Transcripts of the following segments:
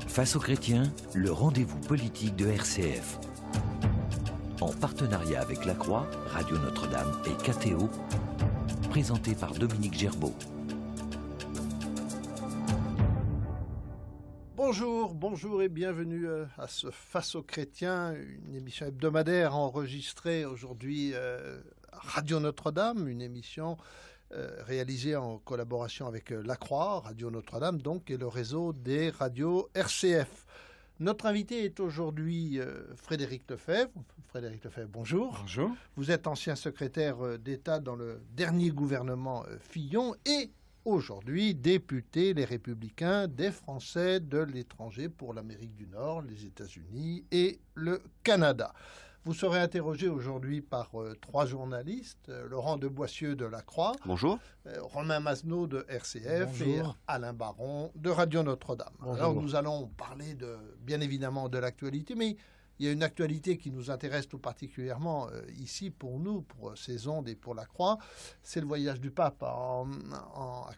Face aux chrétiens, le rendez-vous politique de RCF. En partenariat avec La Croix, Radio Notre-Dame et KTO, présenté par Dominique Gerbeau. Bonjour et bienvenue à ce Face aux chrétiens, une émission hebdomadaire enregistrée aujourd'hui à Radio Notre-Dame, une émission réalisée en collaboration avec La Croix, Radio Notre-Dame donc, et le réseau des radios RCF. Notre invité est aujourd'hui Frédéric Lefebvre. Frédéric Lefebvre, bonjour. Bonjour. Vous êtes ancien secrétaire d'État dans le dernier gouvernement Fillon et aujourd'hui député Les Républicains des Français de l'étranger pour l'Amérique du Nord, les États-Unis et le Canada. Vous serez interrogé aujourd'hui par trois journalistes, Laurent de Boissieu de La Croix, bonjour. Romain Masneau de RCF bonjour. Et Alain Baron de Radio Notre-Dame. Bonjour. Alors nous allons parler bien évidemment de l'actualité, mais il y a une actualité qui nous intéresse tout particulièrement ici pour nous, pour ces ondes et pour La Croix. C'est le voyage du pape à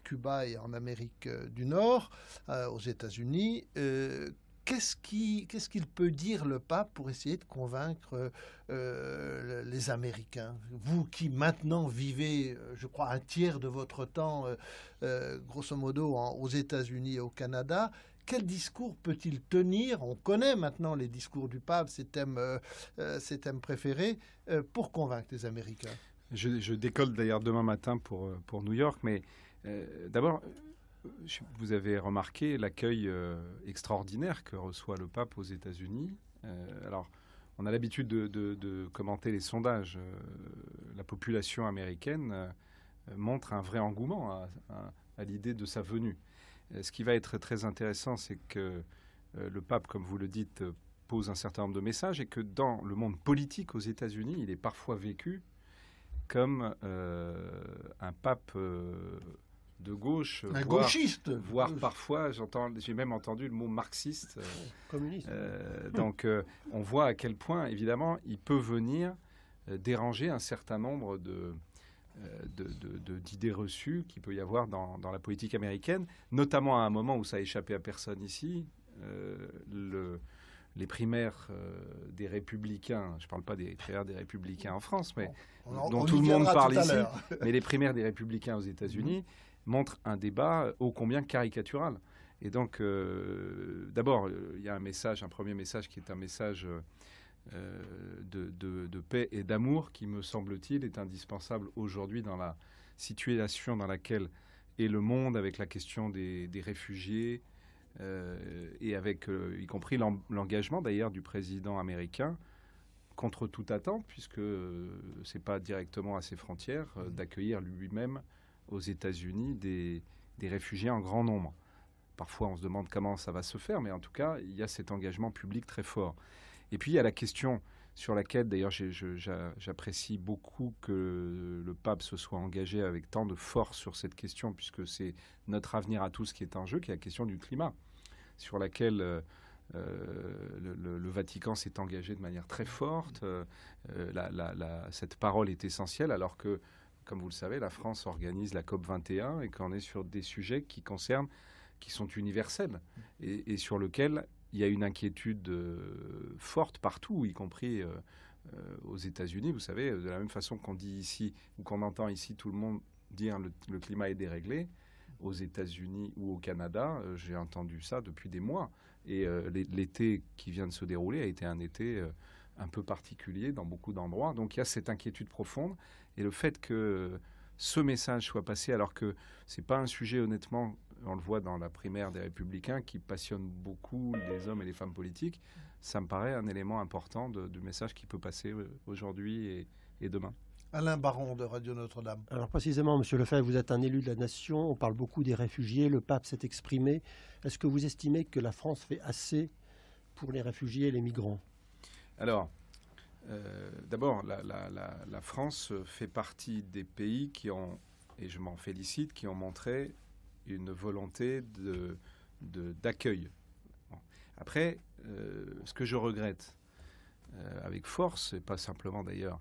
Cuba et en Amérique du Nord, aux États-Unis. Qu'est-ce qu'il peut dire le pape pour essayer de convaincre les Américains? Vous qui maintenant vivez, je crois, un tiers de votre temps, grosso modo, aux États-Unis et au Canada, quel discours peut-il tenir? On connaît maintenant les discours du pape, ses thèmes préférés, pour convaincre les Américains. Je décolle d'ailleurs demain matin pour New York, mais d'abord, vous avez remarqué l'accueil extraordinaire que reçoit le pape aux États-Unis. Alors, on a l'habitude de commenter les sondages. La population américaine montre un vrai engouement à l'idée de sa venue. Ce qui va être très intéressant, c'est que le pape, comme vous le dites, pose un certain nombre de messages et que dans le monde politique aux États-Unis, il est parfois vécu comme un pape de gauche, un gauchiste, voire parfois, j'ai même entendu le mot marxiste, communiste. Donc, on voit à quel point, évidemment, il peut venir déranger un certain nombre d'idées reçues qu'il peut y avoir dans la politique américaine, notamment à un moment où ça a échappé à personne ici, les primaires des Républicains, je ne parle pas des primaires des Républicains en France, mais dont tout le monde parle ici, mais les primaires des Républicains aux États-Unis montrent un débat ô combien caricatural. Et donc, d'abord, il y a un premier message qui est un message de paix et d'amour qui, me semble-t-il, est indispensable aujourd'hui dans la situation dans laquelle est le monde, avec la question des réfugiés, et avec y compris l'engagement d'ailleurs du président américain contre toute attente, puisque c'est pas directement à ses frontières, d'accueillir lui-même aux États-Unis des réfugiés en grand nombre. Parfois on se demande comment ça va se faire, mais en tout cas il y a cet engagement public très fort. Et puis il y a la question sur laquelle d'ailleurs j'apprécie beaucoup que le pape se soit engagé avec tant de force sur cette question, puisque c'est notre avenir à tous qui est en jeu, qui est la question du climat, sur laquelle le Vatican s'est engagé de manière très forte. Cette parole est essentielle, alors que, comme vous le savez, la France organise la COP21 et qu'on est sur des sujets qui sont universels et sur lesquels il y a une inquiétude forte partout, y compris aux États-Unis. Vous savez, de la même façon qu'on dit ici, ou qu'on entend ici tout le monde dire le climat est déréglé, aux États-Unis ou au Canada, j'ai entendu ça depuis des mois. Et l'été qui vient de se dérouler a été un été un peu particulier dans beaucoup d'endroits. Donc il y a cette inquiétude profonde. Et le fait que ce message soit passé, alors que ce n'est pas un sujet, honnêtement, on le voit dans la primaire des Républicains, qui passionne beaucoup les hommes et les femmes politiques, ça me paraît un élément important du message qui peut passer aujourd'hui et demain. Alain Baron de Radio Notre-Dame. Alors précisément, Monsieur Lefebvre, vous êtes un élu de la nation, on parle beaucoup des réfugiés, le pape s'est exprimé. Est-ce que vous estimez que la France fait assez pour les réfugiés et les migrants? Alors, d'abord, la France fait partie des pays qui ont, et je m'en félicite, qui ont montré une volonté d'accueil. Bon. Après, ce que je regrette avec force, et pas simplement d'ailleurs,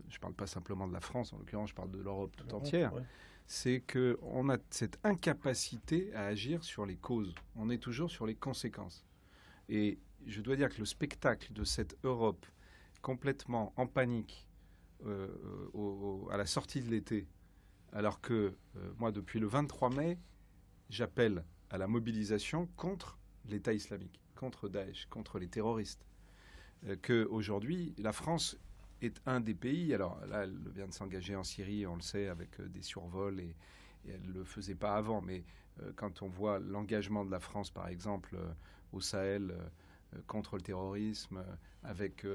je ne parle pas simplement de la France, en l'occurrence, je parle de l'Europe tout entière, ouais. c'est qu'on a cette incapacité à agir sur les causes. On est toujours sur les conséquences. Et je dois dire que le spectacle de cette Europe complètement en panique à la sortie de l'été, alors que moi, depuis le 23 mai, j'appelle à la mobilisation contre l'État islamique, contre Daesh, contre les terroristes. Qu'aujourd'hui, la France est un des pays, alors là, elle vient de s'engager en Syrie, on le sait, avec des survols, et elle ne le faisait pas avant, mais quand on voit l'engagement de la France, par exemple, au Sahel, contre le terrorisme, avec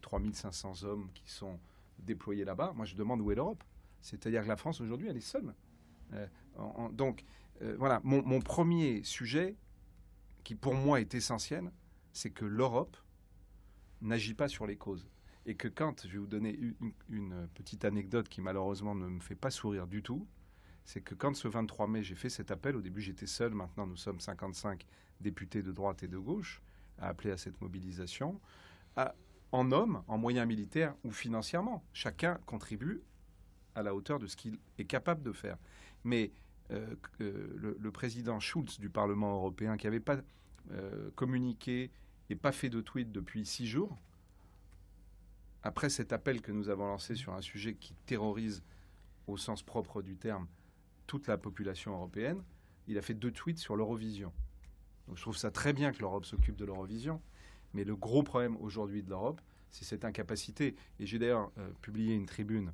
3500 hommes qui sont déployés là-bas, moi je demande où est l'Europe. C'est-à-dire que la France, aujourd'hui, elle est seule. Donc, voilà, mon premier sujet, qui pour moi est essentiel, c'est que l'Europe n'agit pas sur les causes. Et que quand, je vais vous donner une petite anecdote qui malheureusement ne me fait pas sourire du tout, c'est que quand ce 23 mai, j'ai fait cet appel, au début j'étais seul, maintenant nous sommes 55 députés de droite et de gauche à appeler à cette mobilisation, en hommes, en moyens militaires ou financièrement. Chacun contribue à la hauteur de ce qu'il est capable de faire. Mais le président Schulz du Parlement européen, qui n'avait pas communiqué et pas fait de tweet depuis 6 jours, après cet appel que nous avons lancé sur un sujet qui terrorise, au sens propre du terme, toute la population européenne, il a fait 2 tweets sur l'Eurovision. Donc je trouve ça très bien que l'Europe s'occupe de l'Eurovision, mais le gros problème aujourd'hui de l'Europe, c'est cette incapacité. Et j'ai d'ailleurs publié une tribune.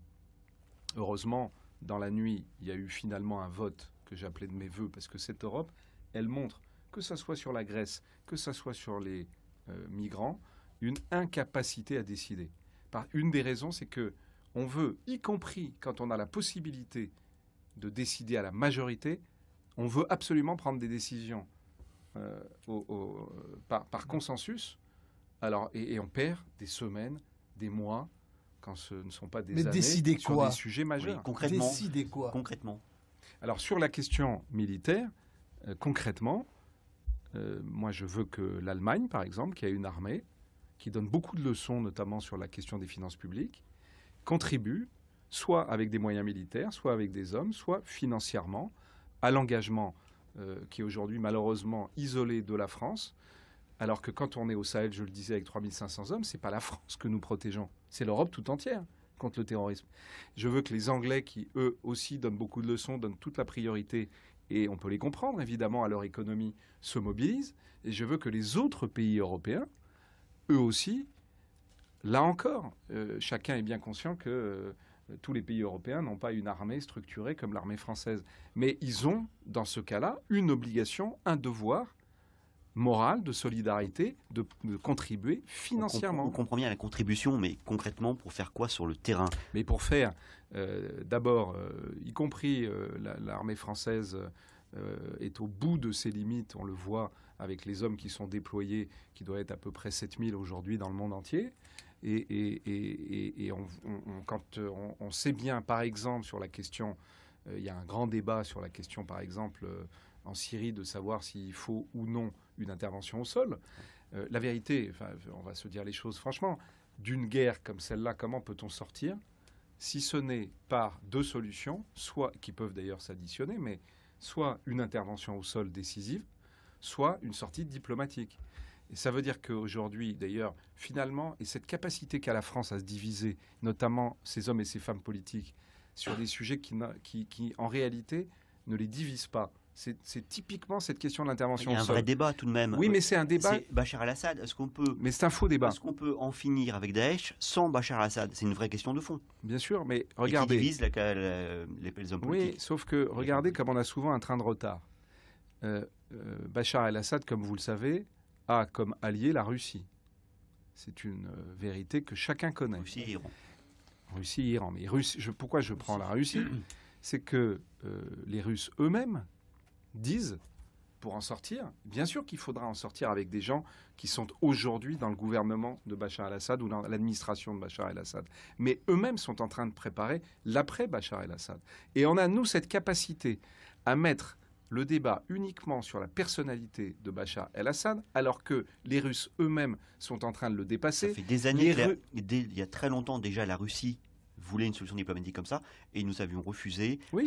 Heureusement, dans la nuit, il y a eu finalement un vote que j'appelais de mes voeux, parce que cette Europe, elle montre, que ça soit sur la Grèce, que ça soit sur les migrants, une incapacité à décider. Une des raisons, c'est que on veut, y compris quand on a la possibilité de décider à la majorité, on veut absolument prendre des décisions par consensus. Alors, et on perd des semaines, des mois, quand ce ne sont pas des années, sur des sujets majeurs. Oui, concrètement, décider quoi? Concrètement. Alors, sur la question militaire, concrètement, moi, je veux que l'Allemagne, par exemple, qui a une armée, qui donne beaucoup de leçons, notamment sur la question des finances publiques, contribue, soit avec des moyens militaires, soit avec des hommes, soit financièrement, à l'engagement qui est aujourd'hui malheureusement isolé de la France, alors que quand on est au Sahel, je le disais, avec 3500 hommes, ce n'est pas la France que nous protégeons, c'est l'Europe tout entière contre le terrorisme. Je veux que les Anglais, qui eux aussi donnent beaucoup de leçons, donnent toute la priorité, et on peut les comprendre évidemment à leur économie, se mobilisent, et je veux que les autres pays européens, eux aussi, là encore, chacun est bien conscient que tous les pays européens n'ont pas une armée structurée comme l'armée française. Mais ils ont, dans ce cas-là, une obligation, un devoir moral de solidarité, de contribuer financièrement. On comprend bien la contribution, mais concrètement, pour faire quoi sur le terrain? Mais pour faire, d'abord, y compris l'armée française est au bout de ses limites, on le voit avec les hommes qui sont déployés, qui doivent être à peu près 7000 aujourd'hui dans le monde entier. Et quand on sait bien, par exemple, sur la question, il y a un grand débat sur la question, par exemple, en Syrie, de savoir s'il faut ou non une intervention au sol. La vérité, on va se dire les choses franchement, d'une guerre comme celle-là, comment peut-on sortir si ce n'est par 2 solutions, soit qui peuvent d'ailleurs s'additionner, mais soit une intervention au sol décisive, soit une sortie diplomatique. Et ça veut dire qu'aujourd'hui, d'ailleurs, finalement, et cette capacité qu'a la France à se diviser, notamment ces hommes et ces femmes politiques, sur des sujets qui en réalité, ne les divisent pas. C'est typiquement cette question de l'intervention au sol. Il y a un vrai débat tout de même. Oui, mais c'est un débat. C'est Bachar el-Assad. Est-ce qu'on peut... Mais c'est un faux débat. Est-ce qu'on peut en finir avec Daesh sans Bachar el-Assad? C'est une vraie question de fond. Bien sûr, mais regardez. Et qui divise les hommes politiques. Oui, sauf que regardez comme on a souvent un train de retard. Bachar el-Assad, comme vous le savez, a comme allié la Russie. C'est une vérité que chacun connaît. Russie et Iran. Russie et Iran. Mais pourquoi je prends la Russie? C'est que les Russes eux-mêmes disent, pour en sortir, bien sûr qu'il faudra en sortir avec des gens qui sont aujourd'hui dans le gouvernement de Bachar el-Assad ou dans l'administration de Bachar el-Assad. Mais eux-mêmes sont en train de préparer l'après Bachar el-Assad. Et on a, nous, cette capacité à mettre le débat uniquement sur la personnalité de Bachar el-Assad, alors que les Russes eux-mêmes sont en train de le dépasser. Ça fait des années, il y a très longtemps déjà, la Russie voulait une solution diplomatique comme ça, et nous avions refusé. Oui,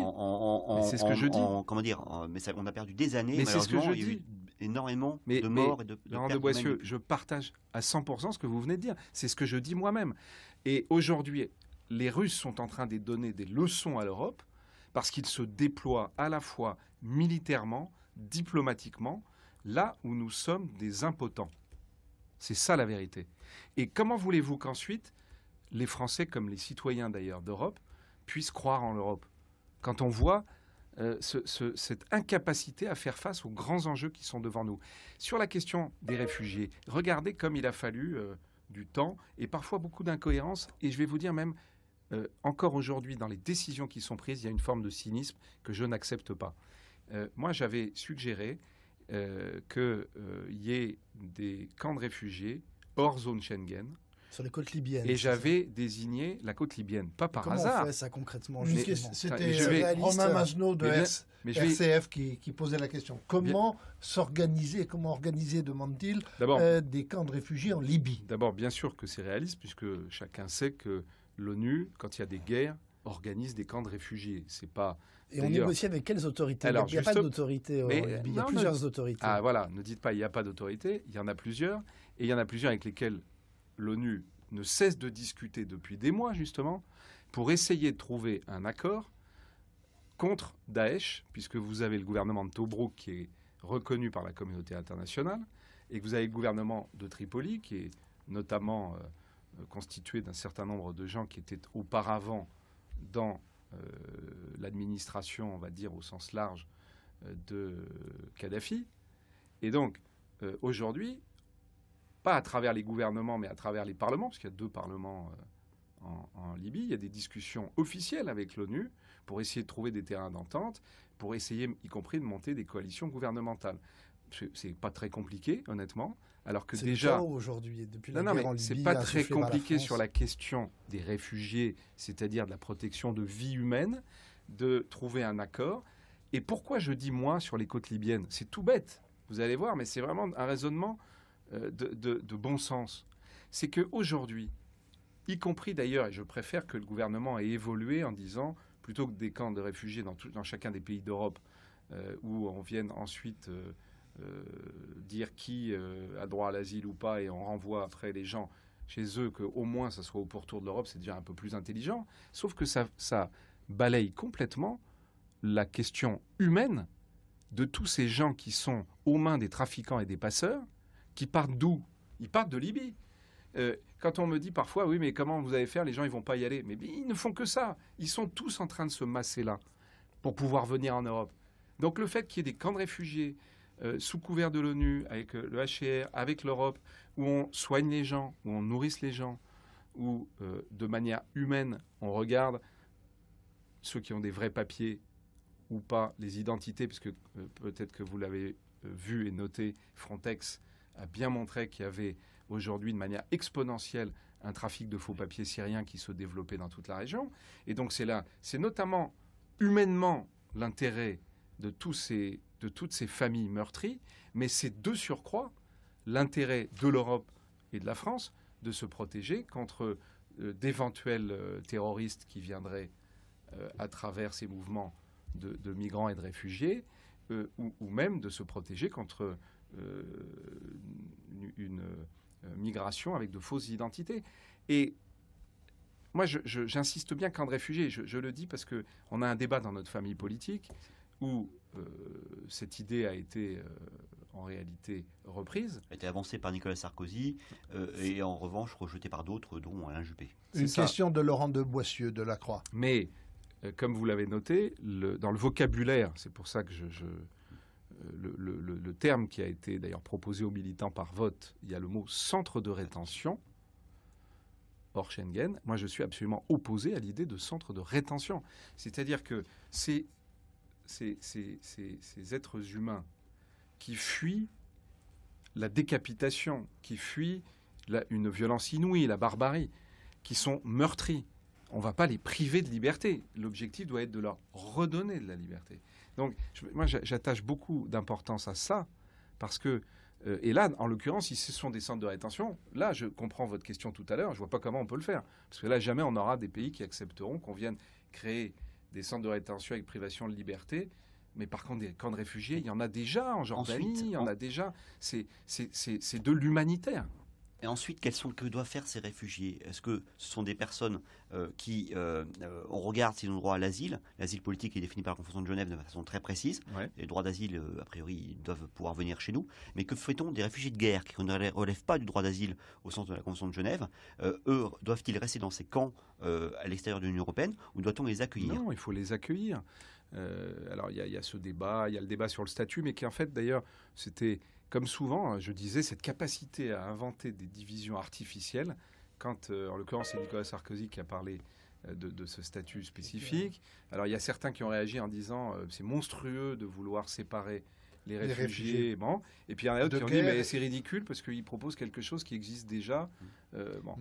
c'est ce que je dis. Comment dire, mais ça, on a perdu des années, mais c'est ce que malheureusement, je il y a eu dis. énormément de morts et de Laurent pertes de Boissieu, humaines. je partage à 100% ce que vous venez de dire. C'est ce que je dis moi-même. Et aujourd'hui, les Russes sont en train de donner des leçons à l'Europe parce qu'ils se déploient à la fois militairement, diplomatiquement, là où nous sommes des impotents. C'est ça la vérité. Et comment voulez-vous qu'ensuite, les Français, comme les citoyens d'ailleurs d'Europe, puissent croire en l'Europe quand on voit cette incapacité à faire face aux grands enjeux qui sont devant nous. Sur la question des réfugiés, regardez comme il a fallu du temps et parfois beaucoup d'incohérences. Et je vais vous dire même, encore aujourd'hui, dans les décisions qui sont prises, il y a une forme de cynisme que je n'accepte pas. Moi, j'avais suggéré qu'il y ait des camps de réfugiés hors zone Schengen. Sur les côtes libyennes. Et j'avais désigné la côte libyenne, pas par Comment hasard. on fait ça concrètement Mais- justement C'était Romain Masneau de Mais je vais- RCF qui posait la question. Comment s'organiser, comment organiser, demande-t-il, D'abord, des camps de réfugiés en Libye? D'abord, bien sûr que c'est réaliste, puisque chacun sait que l'ONU, quand il y a des guerres, organise des camps de réfugiés. C'est pas. Et on D'ailleurs- négocie avec quelles autorités? Alors, Il n'y a pas juste- d'autorité en Mais, Libye, il y a non, plusieurs autorités. Ah voilà, ne dites pas il n'y a pas d'autorité, il y en a plusieurs, et il y en a plusieurs avec lesquels l'ONU ne cesse de discuter depuis des mois, justement, pour essayer de trouver un accord contre Daesh, puisque vous avez le gouvernement de Tobrouk qui est reconnu par la communauté internationale, et que vous avez le gouvernement de Tripoli, qui est notamment constitué d'un certain nombre de gens qui étaient auparavant dans l'administration, on va dire au sens large, de Kadhafi. Et donc, aujourd'hui, pas à travers les gouvernements, mais à travers les parlements, parce qu'il y a 2 parlements en Libye, il y a des discussions officielles avec l'ONU pour essayer de trouver des terrains d'entente, pour essayer, y compris, de monter des coalitions gouvernementales. C'est pas très compliqué, honnêtement, alors que C'est déjà... le chaos aujourd'hui, depuis la Non, guerre en mais c'est Libye, pas très insufflée par la compliqué France. sur la question des réfugiés, c'est-à-dire de la protection de vie humaine, de trouver un accord. Et pourquoi je dis moi sur les côtes libyennes? C'est tout bête, vous allez voir, mais c'est vraiment un raisonnement de bon sens. C'est qu'aujourd'hui, y compris d'ailleurs, et je préfère que le gouvernement ait évolué en disant, plutôt que des camps de réfugiés dans chacun des pays d'Europe, où on vienne ensuite dire qui a droit à l'asile ou pas, et on renvoie après les gens chez eux, qu'au moins ça soit au pourtour de l'Europe, c'est déjà un peu plus intelligent. Sauf que ça balaye complètement la question humaine de tous ces gens qui sont aux mains des trafiquants et des passeurs, qui partent d'où? Ils partent de Libye. Quand on me dit parfois, oui, mais comment vous allez faire? Les gens, ils vont pas y aller. Mais ils ne font que ça. Ils sont tous en train de se masser là pour pouvoir venir en Europe. Donc le fait qu'il y ait des camps de réfugiés sous couvert de l'ONU, avec le HCR, avec l'Europe, où on soigne les gens, où on nourrisse les gens, où de manière humaine, on regarde ceux qui ont des vrais papiers ou pas, les identités, puisque peut-être que vous l'avez vu et noté, Frontex a bien montré qu'il y avait aujourd'hui de manière exponentielle un trafic de faux papiers syriens qui se développait dans toute la région. Et donc c'est notamment humainement l'intérêt de toutes ces familles meurtries, mais c'est de surcroît l'intérêt de l'Europe et de la France de se protéger contre d'éventuels terroristes qui viendraient à travers ces mouvements de migrants et de réfugiés, ou même de se protéger contre une migration avec de fausses identités. Et moi, j'insiste bien, camp de réfugiés, je le dis parce qu'on a un débat dans notre famille politique où cette idée a été en réalité reprise. Elle a été avancée par Nicolas Sarkozy et en revanche rejetée par d'autres, dont Alain Juppé. Une question de Laurent de Boissieu de la Croix. Mais, comme vous l'avez noté, dans le vocabulaire, c'est pour ça que le terme qui a été d'ailleurs proposé aux militants par vote, il y a le mot centre de rétention hors Schengen. Moi, je suis absolument opposé à l'idée de centre de rétention. C'est-à-dire que ces êtres humains qui fuient la décapitation, qui fuient une violence inouïe, la barbarie, qui sont meurtris, on ne va pas les priver de liberté. L'objectif doit être de leur redonner de la liberté. Donc, moi, j'attache beaucoup d'importance à ça, parce que Et là, en l'occurrence, si ce sont des centres de rétention, là, je comprends votre question tout à l'heure, je ne vois pas comment on peut le faire. Parce que là, jamais on aura des pays qui accepteront qu'on vienne créer des centres de rétention avec privation de liberté. Mais par contre, des camps de réfugiés, il y en a déjà en Jordanie, il y en a déjà. C'est de l'humanitaire. Et ensuite, que doivent faire ces réfugiés? Est-ce que ce sont des personnes qui, on regarde s'ils ont droit à l'asile? L'asile politique est défini par la Convention de Genève de façon très précise. Ouais. Les droits d'asile, a priori, ils doivent pouvoir venir chez nous. Mais que fait-on des réfugiés de guerre qui ne relèvent pas du droit d'asile au sens de la Convention de Genève? Eux, doivent-ils rester dans ces camps à l'extérieur de l'Union européenne ou doit-on les accueillir? Non, il faut les accueillir. Alors, il y a ce débat, il y a le débat sur le statut, mais qui en fait, d'ailleurs, c'était... Comme souvent, je disais, cette capacité à inventer des divisions artificielles, quand, en l'occurrence, c'est Nicolas Sarkozy qui a parlé de ce statut spécifique. Alors, il y a certains qui ont réagi en disant c'est monstrueux de vouloir séparer les réfugiés. Bon. Et puis, il y en a d'autres qui ont dit mais c'est ridicule parce qu'ils proposent quelque chose qui existe déjà. Bon.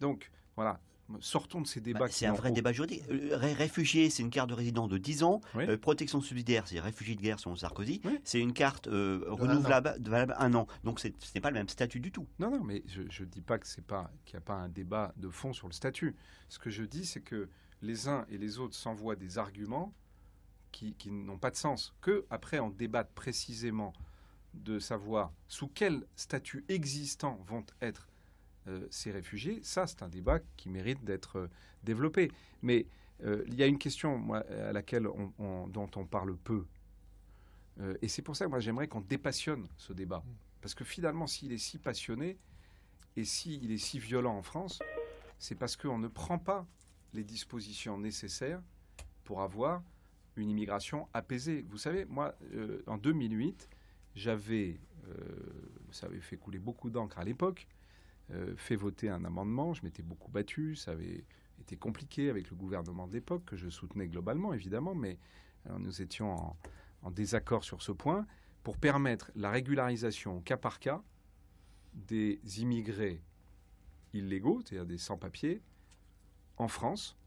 Donc, voilà. Sortons de ces débats. C'est un vrai débat juridique. Réfugié, c'est une carte de résident de 10 ans. Oui. Protection subsidiaire, c'est réfugié de guerre selon Sarkozy. Oui. C'est une carte renouvelable, valable 1 an. Donc ce n'est pas le même statut du tout. Non, mais je ne dis pas qu'il n'y a pas un débat de fond sur le statut. Ce que je dis, c'est que les uns et les autres s'envoient des arguments qui n'ont pas de sens. Qu'après, on débatte précisément de savoir sous quel statut existant vont être ces réfugiés, ça c'est un débat qui mérite d'être développé. Mais il y a une question à laquelle dont on parle peu. Et c'est pour ça que moi j'aimerais qu'on dépassionne ce débat. Parce que finalement, s'il est si passionné et s'il est si violent en France, c'est parce qu'on ne prend pas les dispositions nécessaires pour avoir une immigration apaisée. Vous savez, moi, en 2008, ça avait fait couler beaucoup d'encre à l'époque, fait voter un amendement, je m'étais beaucoup battu, ça avait été compliqué avec le gouvernement de l'époque, que je soutenais globalement évidemment, mais nous étions en désaccord sur ce point, pour permettre la régularisation au cas par cas des immigrés illégaux, c'est-à-dire des sans-papiers, en France,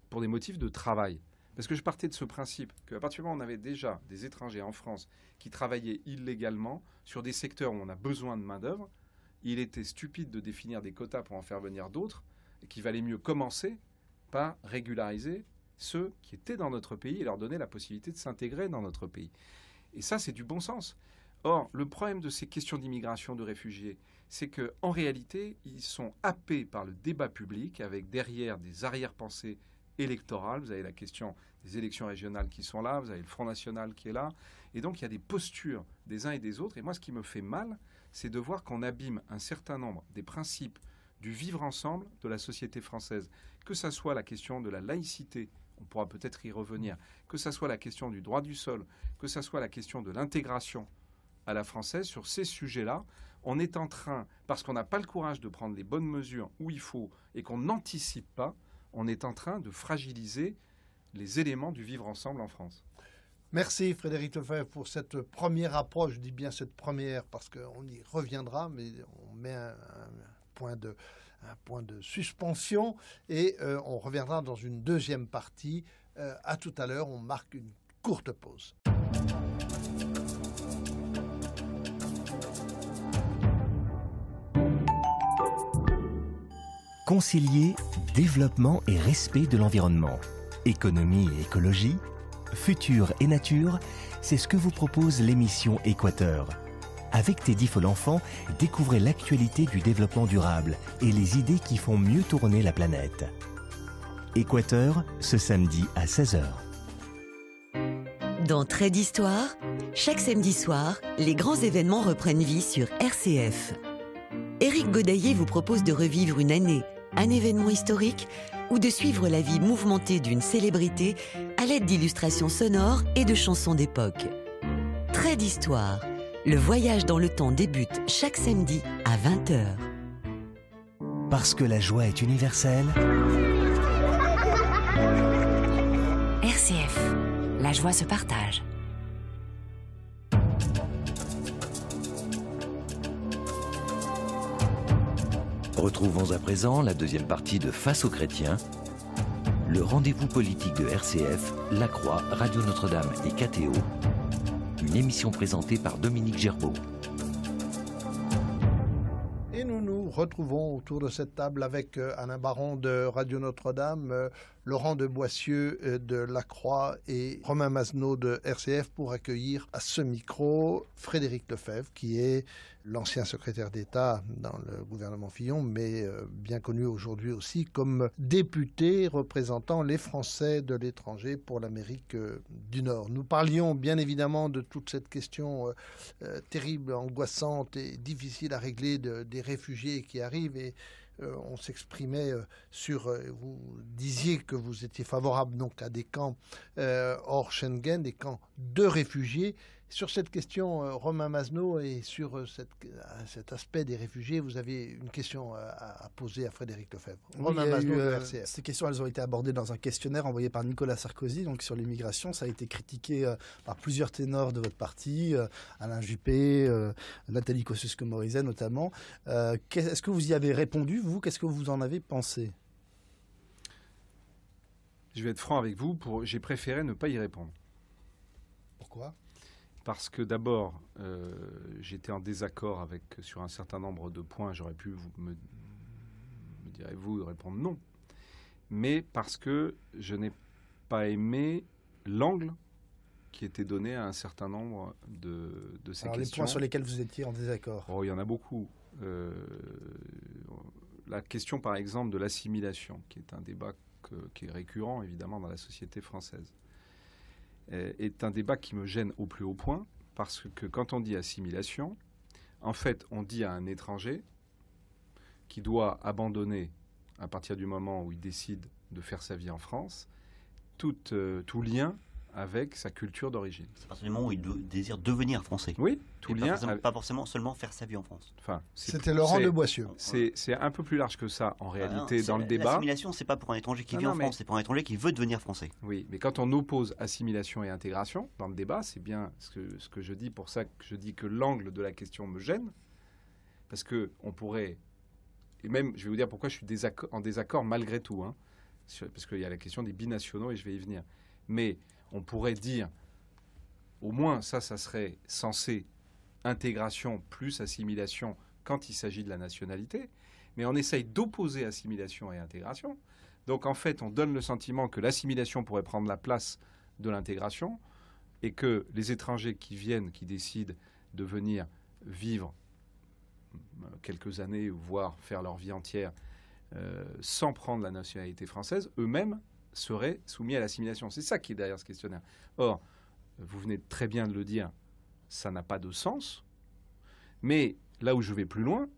pour des motifs de travail. Parce que je partais de ce principe qu'à partir du moment où on avait déjà des étrangers en France qui travaillaient illégalement sur des secteurs où on a besoin de main-d'œuvre, il était stupide de définir des quotas pour en faire venir d'autres, et qu'il valait mieux commencer par régulariser ceux qui étaient dans notre pays et leur donner la possibilité de s'intégrer dans notre pays. Et ça, c'est du bon sens. Or, le problème de ces questions d'immigration, de réfugiés, c'est qu'en réalité, ils sont happés par le débat public, avec derrière des arrière-pensées électorales. Vous avez la question des élections régionales qui sont là, vous avez le Front National qui est là. Et donc, il y a des postures des uns et des autres. Et moi, ce qui me fait mal, c'est de voir qu'on abîme un certain nombre des principes du vivre ensemble de la société française. Que ça soit la question de la laïcité, on pourra peut-être y revenir, que ça soit la question du droit du sol, que ça soit la question de l'intégration à la française, sur ces sujets-là, on est en train, parce qu'on n'a pas le courage de prendre les bonnes mesures où il faut et qu'on n'anticipe pas, on est en train de fragiliser les éléments du vivre ensemble en France. Merci Frédéric Lefebvre pour cette première approche. Je dis bien cette première parce qu'on y reviendra, mais on met un point de suspension et on reviendra dans une deuxième partie. À tout à l'heure, on marque une courte pause. Concilier développement et respect de l'environnement, économie et écologie, futur et nature, c'est ce que vous propose l'émission Équateur. Avec Teddy Folenfant, découvrez l'actualité du développement durable et les idées qui font mieux tourner la planète. Équateur, ce samedi à 16h. Dans Trait d'Histoire, chaque samedi soir, les grands événements reprennent vie sur RCF. Éric Godaillé vous propose de revivre une année, un événement historique, ou de suivre la vie mouvementée d'une célébrité à l'aide d'illustrations sonores et de chansons d'époque. Trait d'Histoire, le voyage dans le temps débute chaque samedi à 20h. Parce que la joie est universelle. RCF, la joie se partage. Retrouvons à présent la deuxième partie de Face aux chrétiens, le rendez-vous politique de RCF, La Croix, Radio Notre-Dame et KTO, une émission présentée par Dominique Gerbeau. retrouvons autour de cette table avec Alain Baron de Radio Notre-Dame, Laurent de Boissieu de La Croix et Romain Masneau de RCF pour accueillir à ce micro Frédéric Lefebvre, qui est l'ancien secrétaire d'État dans le gouvernement Fillon, mais bien connu aujourd'hui aussi comme député représentant les Français de l'étranger pour l'Amérique du Nord. Nous parlions bien évidemment de toute cette question terrible, angoissante et difficile à régler des réfugiés qui arrivent, et on s'exprimait sur... vous disiez que vous étiez favorable donc à des camps hors Schengen, des camps de réfugiés. Sur cette question, Romain Masneau, et sur cet aspect des réfugiés, vous avez une question à poser à Frédéric Lefebvre. Romain Masneau de RCF. Ces questions, elles ont été abordées dans un questionnaire envoyé par Nicolas Sarkozy, donc sur l'immigration. Ça a été critiqué par plusieurs ténors de votre parti, Alain Juppé, Nathalie Kosciusko-Morizet notamment. Est-ce que vous y avez répondu, vous? Qu'est-ce que vous en avez pensé? Je vais être franc avec vous, j'ai préféré ne pas y répondre. Pourquoi? Parce que d'abord, j'étais en désaccord sur un certain nombre de points. J'aurais pu, me direz-vous, répondre non. Mais parce que je n'ai pas aimé l'angle qui était donné à un certain nombre de ces questions. Les points sur lesquels vous étiez en désaccord? Oh, il y en a beaucoup. La question, par exemple, de l'assimilation, qui est un débat qui est récurrent, évidemment, dans la société française, est un débat qui me gêne au plus haut point, parce que quand on dit assimilation, en fait, on dit à un étranger qui doit abandonner, à partir du moment où il décide de faire sa vie en France, tout lien avec sa culture d'origine. C'est à partir du moment où il désire devenir français. Oui, tout lien. Pas forcément seulement faire sa vie en France. Enfin, c'était Laurent de Boissieu. C'est un peu plus large que ça, en réalité, dans le débat. L'assimilation, c'est pas pour un étranger qui vit en France, c'est pour un étranger qui veut devenir français. Oui, mais quand on oppose assimilation et intégration dans le débat, c'est bien ce que je dis, pour ça que je dis que l'angle de la question me gêne, parce qu'on pourrait... Et même, je vais vous dire pourquoi je suis en désaccord malgré tout, hein, parce qu'il y a la question des binationaux, et je vais y venir. Mais on pourrait dire, au moins ça serait censé intégration plus assimilation quand il s'agit de la nationalité, mais on essaye d'opposer assimilation et intégration. Donc en fait, on donne le sentiment que l'assimilation pourrait prendre la place de l'intégration, et que les étrangers qui viennent, qui décident de venir vivre quelques années, voire faire leur vie entière, sans prendre la nationalité française, eux-mêmes seraient soumis à l'assimilation. C'est ça qui est derrière ce questionnaire. Or, vous venez très bien de le dire, ça n'a pas de sens. Mais là où je vais plus loin,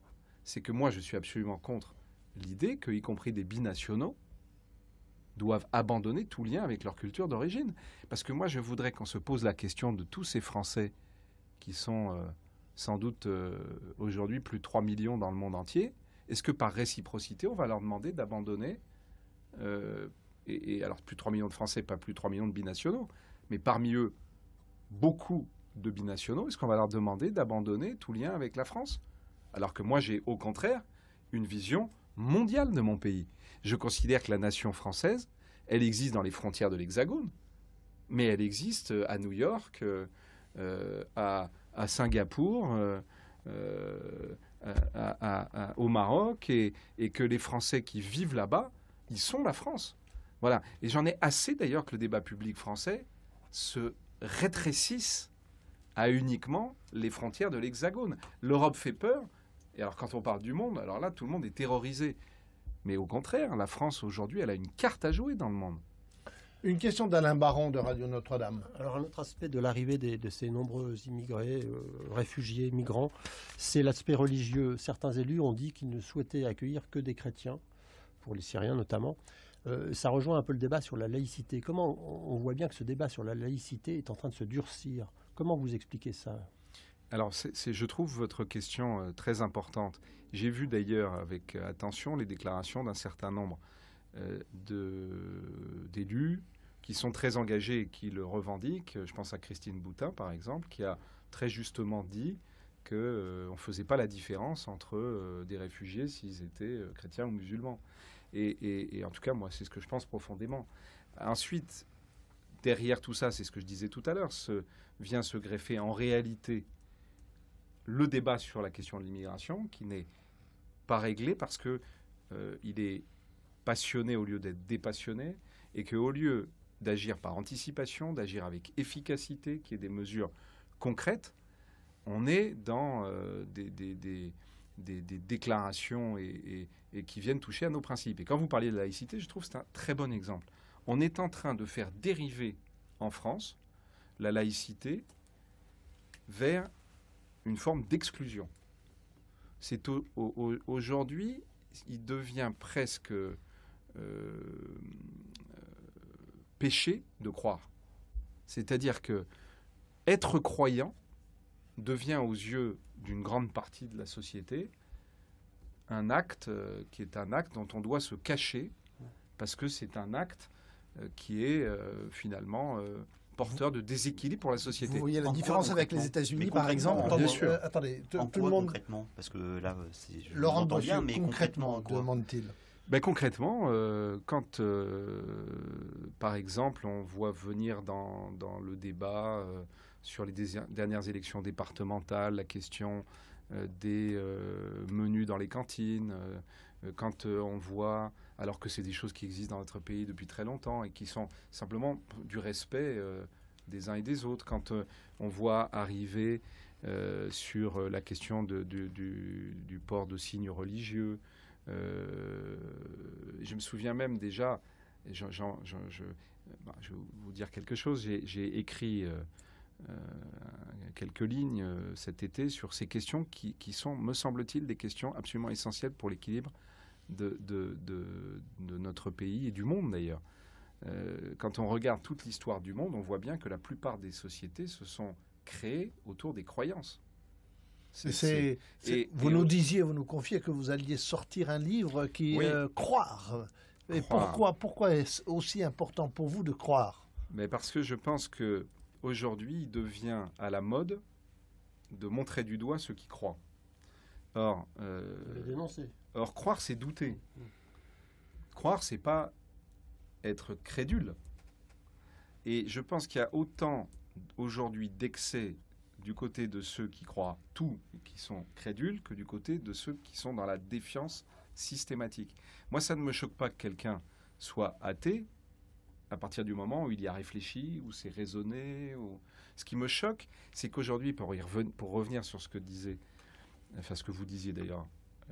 c'est que moi, je suis absolument contre l'idée que, y compris des binationaux, doivent abandonner tout lien avec leur culture d'origine. Parce que moi, je voudrais qu'on se pose la question de tous ces Français qui sont sans doute aujourd'hui plus de 3 millions dans le monde entier. Est-ce que par réciprocité, on va leur demander d'abandonner et alors, plus de 3 millions de Français, pas plus de 3 millions de binationaux, mais parmi eux, beaucoup de binationaux, est-ce qu'on va leur demander d'abandonner tout lien avec la France? Alors que moi, j'ai au contraire une vision mondiale de mon pays. Je considère que la nation française, elle existe dans les frontières de l'Hexagone, mais elle existe à New York, à Singapour, au Maroc, et que les Français qui vivent là-bas, ils sont la France. Voilà. Et j'en ai assez d'ailleurs que le débat public français se rétrécisse à uniquement les frontières de l'Hexagone. L'Europe fait peur. Et alors quand on parle du monde, alors là, tout le monde est terrorisé. Mais au contraire, la France aujourd'hui, elle a une carte à jouer dans le monde. Une question d'Alain Baron de Radio Notre-Dame. Alors un autre aspect de l'arrivée de ces nombreux immigrés, réfugiés, migrants, c'est l'aspect religieux. Certains élus ont dit qu'ils ne souhaitaient accueillir que des chrétiens, pour les Syriens notamment. Ça rejoint un peu le débat sur la laïcité. Comment on voit bien que ce débat sur la laïcité est en train de se durcir? Comment vous expliquez ça? Alors, je trouve votre question très importante. J'ai vu d'ailleurs avec attention les déclarations d'un certain nombre d'élus qui sont très engagés et qui le revendiquent. Je pense à Christine Boutin, par exemple, qui a très justement dit qu'on ne faisait pas la différence entre des réfugiés s'ils étaient chrétiens ou musulmans. Et en tout cas, moi, c'est ce que je pense profondément. Ensuite, derrière tout ça, c'est ce que je disais tout à l'heure, vient se greffer en réalité le débat sur la question de l'immigration, qui n'est pas réglé parce que il est passionné au lieu d'être dépassionné, et qu'au lieu d'agir par anticipation, d'agir avec efficacité, qu'il y ait des mesures concrètes, on est dans des déclarations et qui viennent toucher à nos principes. Et quand vous parliez de laïcité, je trouve que c'est un très bon exemple. On est en train de faire dériver en France la laïcité vers une forme d'exclusion. C'est aujourd'hui, il devient presque péché de croire. C'est-à-dire que être croyant devient aux yeux d'une grande partie de la société un acte qui est un acte dont on doit se cacher parce que c'est un acte qui est finalement porteur de déséquilibre pour la société. Vous voyez la différence avec les États-Unis, par exemple? Bien sûr. Attendez, En tout quoi le monde... concrètement? Parce que là, je Laurent l'entends bien, Bossuet, mais concrètement, quoi demande-t-il. Ben, concrètement, quand, par exemple, on voit venir dans le débat sur les dernières élections départementales la question des menus dans les cantines, quand on voit, alors que c'est des choses qui existent dans notre pays depuis très longtemps et qui sont simplement du respect des uns et des autres, quand on voit arriver sur la question du port de signes religieux, je me souviens même déjà, je vais vous dire quelque chose, j'ai écrit quelques lignes cet été sur ces questions qui sont, me semble-t-il, des questions absolument essentielles pour l'équilibre de notre pays et du monde d'ailleurs. Quand on regarde toute l'histoire du monde, on voit bien que la plupart des sociétés se sont créées autour des croyances. Vous nous confiez que vous alliez sortir un livre qui Oui. Croire. Et Croire. pourquoi est-ce aussi important pour vous de croire? Mais parce que je pense que aujourd'hui, il devient à la mode de montrer du doigt ceux qui croient. Or, croire, c'est douter. Croire, c'est pas être crédule. Et je pense qu'il y a autant aujourd'hui d'excès du côté de ceux qui croient tout et qui sont crédules que du côté de ceux qui sont dans la défiance systématique. Moi, ça ne me choque pas que quelqu'un soit athée à partir du moment où il y a réfléchi, où c'est raisonné. Ce qui me choque, c'est qu'aujourd'hui, pour revenir sur ce que vous disiez d'ailleurs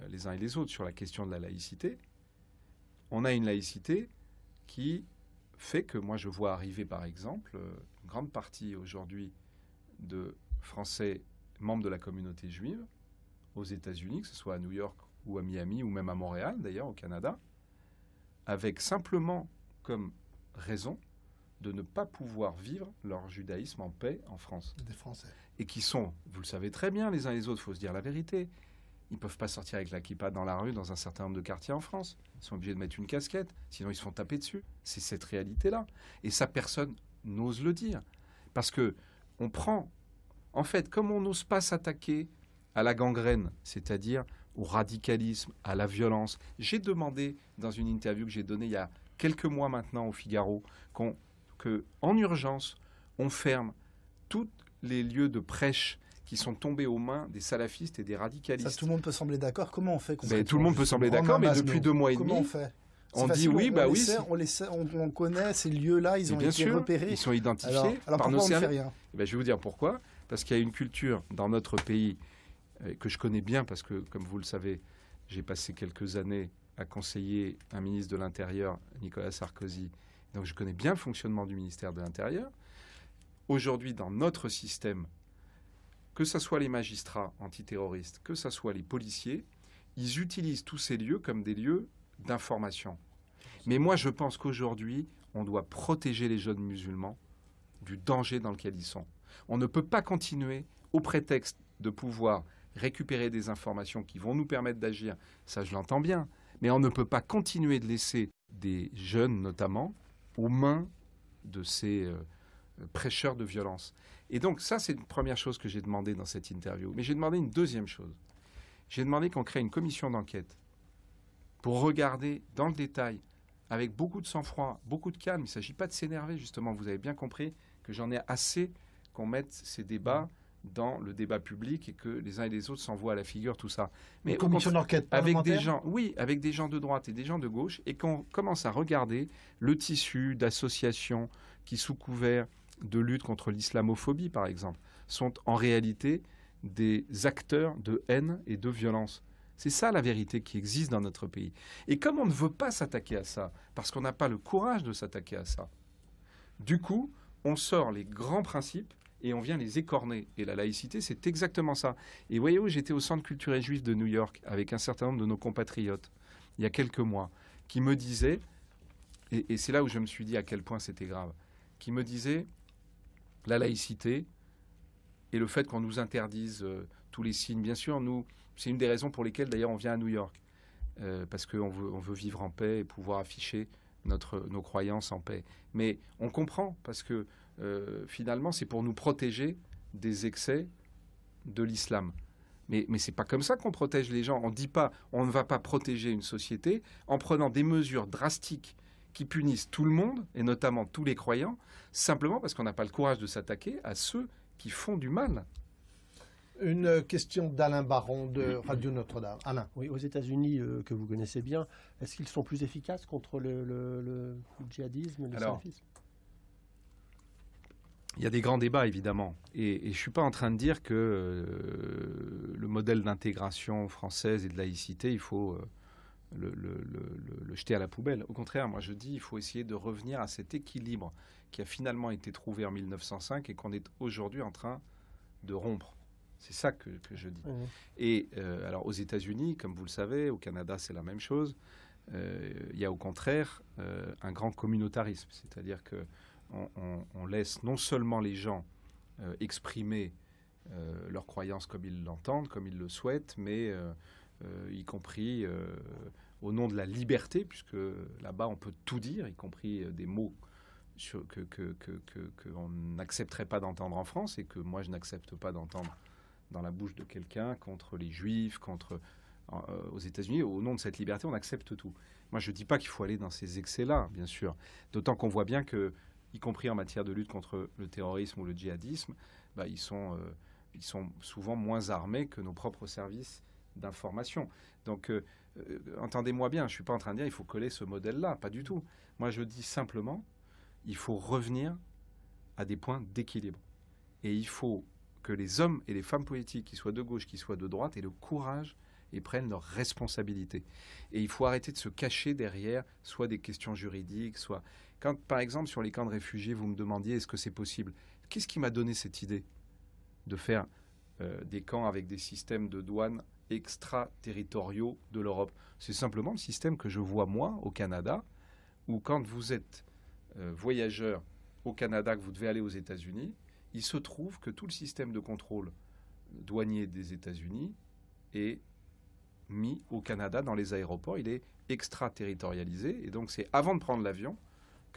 les uns et les autres sur la question de la laïcité, on a une laïcité qui fait que moi je vois arriver par exemple une grande partie aujourd'hui de Français membres de la communauté juive aux États-Unis, que ce soit à New York ou à Miami ou même à Montréal d'ailleurs au Canada, avec simplement comme raison de ne pas pouvoir vivre leur judaïsme en paix en France. Des Français. Et qui sont, vous le savez très bien les uns et les autres, il faut se dire la vérité, ils ne peuvent pas sortir avec la kippa dans la rue dans un certain nombre de quartiers en France. Ils sont obligés de mettre une casquette, sinon ils se font taper dessus. C'est cette réalité-là. Et ça, personne n'ose le dire. Parce que on prend... En fait, comme on n'ose pas s'attaquer à la gangrène, c'est-à-dire au radicalisme, à la violence, j'ai demandé dans une interview que j'ai donnée il y a quelques mois maintenant au Figaro qu'en urgence, on ferme tous les lieux de prêche qui sont tombés aux mains des salafistes et des radicalistes. Ça, tout le monde peut sembler d'accord. Comment on fait? Tout le monde peut sembler d'accord, mais depuis 2 mois et demi, comment on fait? on dit oui, bah oui. On connaît ces lieux-là, ils ont bien été sûr, repérés. ils sont identifiés alors par nos pourquoi on ne fait services. rien? Je vais vous dire pourquoi. Parce qu'il y a une culture dans notre pays que je connais bien, parce que, comme vous le savez, j'ai passé quelques années à conseiller un ministre de l'Intérieur, Nicolas Sarkozy. Donc je connais bien le fonctionnement du ministère de l'Intérieur. Aujourd'hui, dans notre système, que ce soit les magistrats antiterroristes, que ce soit les policiers, ils utilisent tous ces lieux comme des lieux d'information. Mais moi, je pense qu'aujourd'hui, on doit protéger les jeunes musulmans du danger dans lequel ils sont. On ne peut pas continuer, au prétexte de pouvoir récupérer des informations qui vont nous permettre d'agir, ça je l'entends bien, mais on ne peut pas continuer de laisser des jeunes, notamment, aux mains de ces prêcheurs de violence. Et donc ça, c'est une première chose que j'ai demandé dans cette interview. Mais j'ai demandé une deuxième chose. J'ai demandé qu'on crée une commission d'enquête pour regarder dans le détail, avec beaucoup de sang-froid, beaucoup de calme. Il ne s'agit pas de s'énerver, justement. Vous avez bien compris que j'en ai assez qu'on mette ces débats dans le débat public et que les uns et les autres s'envoient à la figure tout ça. Mais une commission d'enquête avec parlementaire des gens, oui, avec des gens de droite et des gens de gauche, et qu'on commence à regarder le tissu d'associations qui, sous couvert de lutte contre l'islamophobie, par exemple, sont en réalité des acteurs de haine et de violence. C'est ça la vérité qui existe dans notre pays. Et comme on ne veut pas s'attaquer à ça, parce qu'on n'a pas le courage de s'attaquer à ça, du coup, on sort les grands principes et on vient les écorner. Et la laïcité, c'est exactement ça. Et voyez-vous, j'étais au Centre culturel juif de New York avec un certain nombre de nos compatriotes, il y a quelques mois, qui me disaient, et c'est là où je me suis dit à quel point c'était grave, qui me disaient, la laïcité et le fait qu'on nous interdise tous les signes, bien sûr, c'est une des raisons pour lesquelles, d'ailleurs, on vient à New York, parce qu'on veut vivre en paix et pouvoir afficher nos croyances en paix. Mais on comprend, parce que finalement, c'est pour nous protéger des excès de l'islam. Mais c'est pas comme ça qu'on protège les gens. On ne va pas protéger une société en prenant des mesures drastiques qui punissent tout le monde, et notamment tous les croyants, simplement parce qu'on n'a pas le courage de s'attaquer à ceux qui font du mal. Une question d'Alain Baron de Radio Notre-Dame. Alain. Oui, aux États-Unis, que vous connaissez bien, est-ce qu'ils sont plus efficaces contre le djihadisme et le salafisme ? Il y a des grands débats, évidemment. Et je ne suis pas en train de dire que le modèle d'intégration française et de laïcité, il faut le jeter à la poubelle. Au contraire, moi je dis qu'il faut essayer de revenir à cet équilibre qui a finalement été trouvé en 1905 et qu'on est aujourd'hui en train de rompre. C'est ça que je dis. Mmh. Et alors aux États-Unis, comme vous le savez, au Canada c'est la même chose. Il y a au contraire un grand communautarisme, c'est-à-dire que on laisse non seulement les gens exprimer leurs croyances comme ils l'entendent, comme ils le souhaitent, mais y compris au nom de la liberté, puisque là-bas on peut tout dire, y compris des mots qu'on n'accepterait pas d'entendre en France et que moi je n'accepte pas d'entendre dans la bouche de quelqu'un contre les juifs, aux États-Unis. Au nom de cette liberté, on accepte tout. Moi je ne dis pas qu'il faut aller dans ces excès-là, bien sûr, d'autant qu'on voit bien que, y compris en matière de lutte contre le terrorisme ou le djihadisme, ils sont souvent moins armés que nos propres services d'information. Donc, entendez-moi bien, je ne suis pas en train de dire qu'il faut coller ce modèle-là, pas du tout. Moi, je dis simplement, il faut revenir à des points d'équilibre. Et il faut que les hommes et les femmes politiques, qu'ils soient de gauche, qu'ils soient de droite, aient le courage et prennent leurs responsabilités. Et il faut arrêter de se cacher derrière soit des questions juridiques, soit... Quand, par exemple, sur les camps de réfugiés, vous me demandiez est-ce que c'est possible ? Qu'est-ce qui m'a donné cette idée de faire des camps avec des systèmes de douane extraterritoriaux de l'Europe ? C'est simplement le système que je vois, moi, au Canada, où quand vous êtes voyageur au Canada, que vous devez aller aux États-Unis, il se trouve que tout le système de contrôle douanier des États-Unis est mis au Canada dans les aéroports. Il est extraterritorialisé. Et donc, c'est avant de prendre l'avion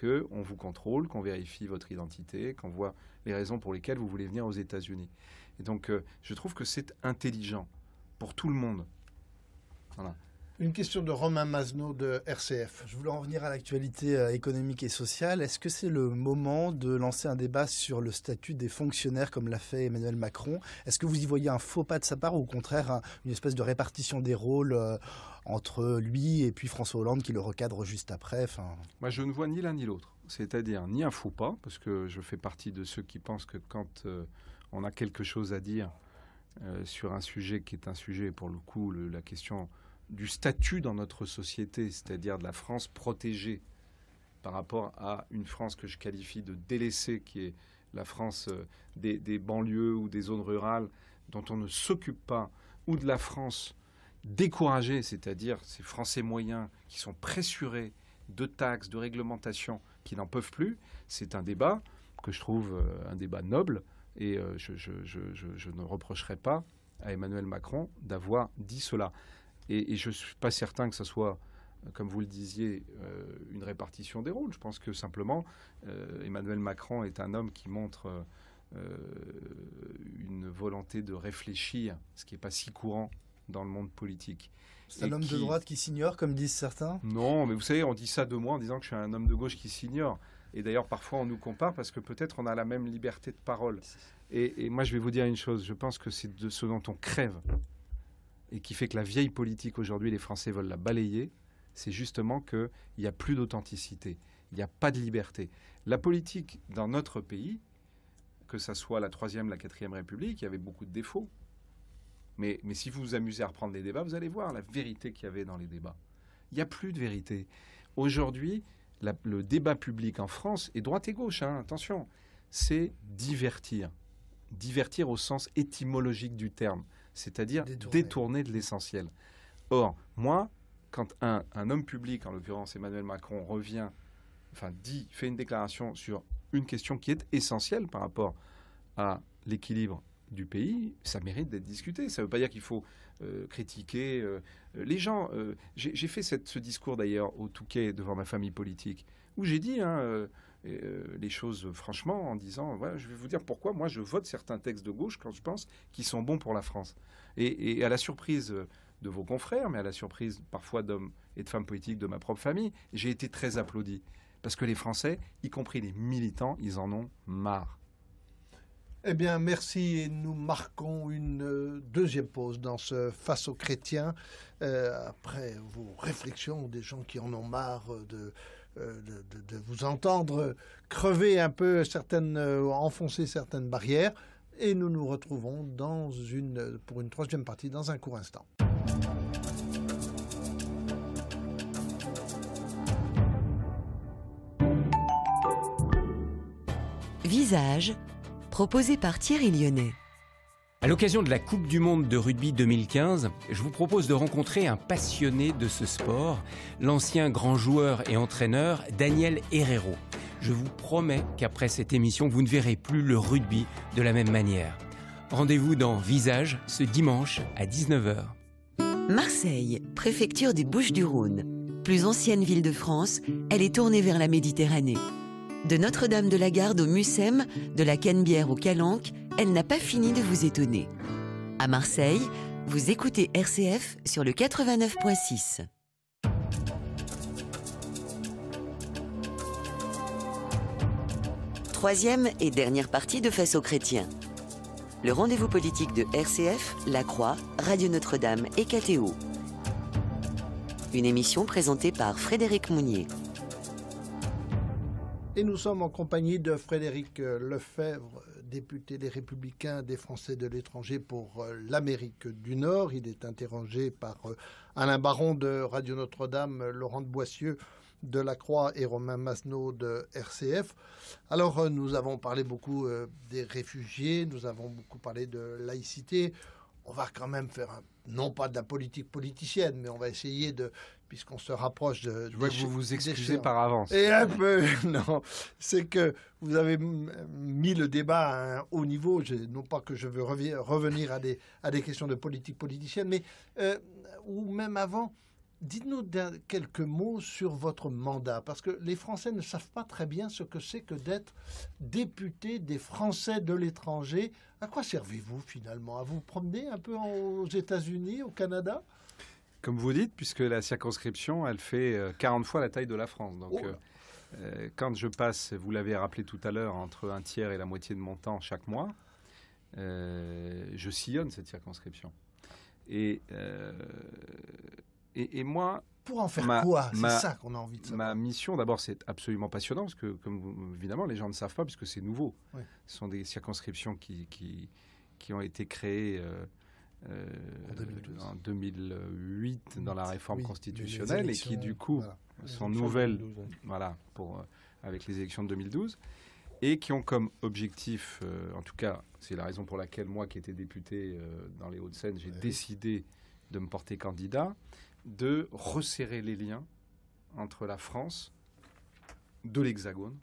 qu'on vous contrôle, qu'on vérifie votre identité, qu'on voit les raisons pour lesquelles vous voulez venir aux États-Unis. Et donc, je trouve que c'est intelligent pour tout le monde. Voilà. Une question de Romain Mazneau de RCF. Je voulais en revenir à l'actualité économique et sociale. Est-ce que c'est le moment de lancer un débat sur le statut des fonctionnaires comme l'a fait Emmanuel Macron ? Est-ce que vous y voyez un faux pas de sa part ou au contraire une espèce de répartition des rôles entre lui et puis François Hollande qui le recadre juste après ? Moi, je ne vois ni l'un ni l'autre. C'est-à-dire ni un faux pas, parce que je fais partie de ceux qui pensent que quand on a quelque chose à dire sur un sujet qui est un sujet, pour le coup, la question du statut dans notre société, c'est-à-dire de la France protégée par rapport à une France que je qualifie de délaissée, qui est la France des banlieues ou des zones rurales dont on ne s'occupe pas, ou de la France découragée, c'est-à-dire ces Français moyens qui sont pressurés de taxes, de réglementations, qui n'en peuvent plus. C'est un débat que je trouve un débat noble, et je ne reprocherai pas à Emmanuel Macron d'avoir dit cela. Et je ne suis pas certain que ce soit, comme vous le disiez, une répartition des rôles. Je pense que simplement, Emmanuel Macron est un homme qui montre une volonté de réfléchir, ce qui n'est pas si courant dans le monde politique. C'est un homme de droite qui s'ignore, comme disent certains ? Non, mais vous savez, on dit ça de moi en disant que je suis un homme de gauche qui s'ignore. Et d'ailleurs, parfois, on nous compare parce que peut-être on a la même liberté de parole. Et moi, je vais vous dire une chose. Je pense que c'est de ce dont on crève et qui fait que la vieille politique aujourd'hui, les Français veulent la balayer. C'est justement qu'il n'y a plus d'authenticité. Il n'y a pas de liberté. La politique dans notre pays, que ça soit la 3e, la 4e République, il y avait beaucoup de défauts. Mais si vous vous amusez à reprendre les débats, vous allez voir la vérité qu'il y avait dans les débats. Il n'y a plus de vérité. Aujourd'hui, le débat public en France, et droite et gauche, attention, c'est divertir. Divertir au sens étymologique du terme, c'est-à-dire détourner de l'essentiel. Or, moi, quand un homme public, en l'occurrence Emmanuel Macron, fait une déclaration sur une question qui est essentielle par rapport à l'équilibre du pays, ça mérite d'être discuté. Ça ne veut pas dire qu'il faut critiquer les gens. J'ai fait ce discours d'ailleurs au Touquet devant ma famille politique, où j'ai dit les choses franchement en disant voilà, je vais vous dire pourquoi moi je vote certains textes de gauche quand je pense qu'ils sont bons pour la France. Et à la surprise de vos confrères, mais à la surprise parfois d'hommes et de femmes politiques de ma propre famille, j'ai été très applaudi. Parce que les Français, y compris les militants, ils en ont marre. Eh bien, merci. Et nous marquons une deuxième pause dans ce Face aux chrétiens. Après vos réflexions, des gens qui en ont marre de vous entendre crever un peu enfoncer certaines barrières. Et nous nous retrouvons pour une troisième partie dans un court instant. Visage, proposé par Thierry Lyonnais. À l'occasion de la Coupe du Monde de rugby 2015, je vous propose de rencontrer un passionné de ce sport, l'ancien grand joueur et entraîneur Daniel Herrero. Je vous promets qu'après cette émission, vous ne verrez plus le rugby de la même manière. Rendez-vous dans Visage ce dimanche à 19h. Marseille, préfecture des Bouches-du-Rhône. Plus ancienne ville de France, elle est tournée vers la Méditerranée. De Notre-Dame-de-la-Garde au Mucem, de la Canebière au Calanque, elle n'a pas fini de vous étonner. À Marseille, vous écoutez RCF sur le 89.6. Troisième et dernière partie de Face aux chrétiens. Le rendez-vous politique de RCF, La Croix, Radio Notre-Dame et KTO. Une émission présentée par Frédéric Mounier. Et nous sommes en compagnie de Frédéric Lefebvre, député des Républicains des Français de l'étranger pour l'Amérique du Nord. Il est interrogé par Alain Baron de Radio Notre-Dame, Laurent de Boissieu de La Croix et Romain Masneau de RCF. Alors, nous avons parlé beaucoup des réfugiés, nous avons beaucoup parlé de laïcité. On va quand même faire, non pas de la politique politicienne, mais on va essayer puisqu'on se rapproche de... Je vois que vous vous excusez par avance. Et un peu, non. C'est que vous avez mis le débat à un haut niveau. Non pas que je veux revenir à des questions de politique politicienne, mais ou même avant, dites-nous quelques mots sur votre mandat, parce que les Français ne savent pas très bien ce que c'est que d'être député des Français de l'étranger. À quoi servez-vous finalement? À vous promener un peu aux États-Unis, au Canada? Comme vous dites, puisque la circonscription, elle fait 40 fois la taille de la France. Donc, quand je passe, vous l'avez rappelé tout à l'heure, entre un tiers et la moitié de mon temps chaque mois, je sillonne cette circonscription. Et moi... Pour en faire quoi? C'est ça qu'on a envie de savoir. Ma mission, d'abord, c'est absolument passionnant, parce que, évidemment, les gens ne savent pas, puisque c'est nouveau. Ouais. Ce sont des circonscriptions qui ont été créées en 2008 dans la réforme constitutionnelle et qui, du coup, sont nouvelles avec les élections de 2012 et qui ont comme objectif, en tout cas, c'est la raison pour laquelle moi, qui étais député dans les Hauts-de-Seine, j'ai décidé de me porter candidat, de resserrer les liens entre la France de l'Hexagone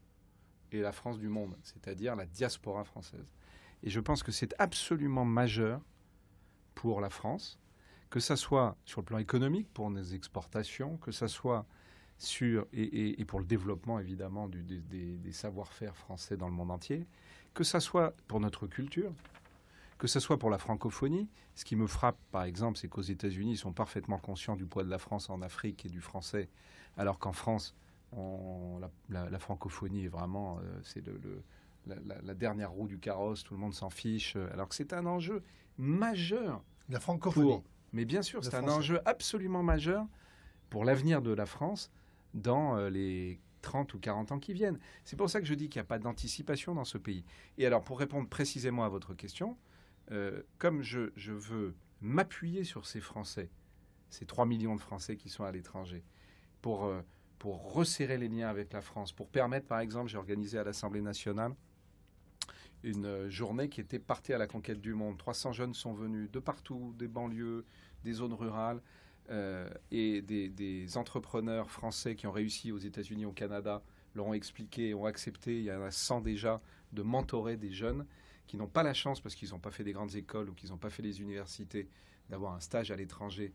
et la France du monde, c'est-à-dire la diaspora française. Et je pense que c'est absolument majeur pour la France, que ça soit sur le plan économique, pour nos exportations, que ça soit et pour le développement, évidemment, des savoir-faire français dans le monde entier, que ça soit pour notre culture, que ce soit pour la francophonie. Ce qui me frappe, par exemple, c'est qu'aux États-Unis, ils sont parfaitement conscients du poids de la France en Afrique et du français, alors qu'en France, la francophonie est vraiment c'est la dernière roue du carrosse, tout le monde s'en fiche, alors que c'est un enjeu majeur. La francophonie. Mais bien sûr, c'est un français. enjeu absolument majeur pour l'avenir de la France dans les 30 ou 40 ans qui viennent. C'est pour ça que je dis qu'il n'y a pas d'anticipation dans ce pays. Et alors, pour répondre précisément à votre question, comme je veux m'appuyer sur ces Français, ces 3 millions de Français qui sont à l'étranger, pour resserrer les liens avec la France, pour permettre, par exemple, j'ai organisé à l'Assemblée nationale une journée qui était Partez à la conquête du monde. 300 jeunes sont venus de partout, des banlieues, des zones rurales, et des entrepreneurs français qui ont réussi aux États-Unis, au Canada, leur ont expliqué, ont accepté, il y en a 100 déjà, de mentorer des jeunes qui n'ont pas la chance, parce qu'ils n'ont pas fait des grandes écoles ou qu'ils n'ont pas fait les universités, d'avoir un stage à l'étranger,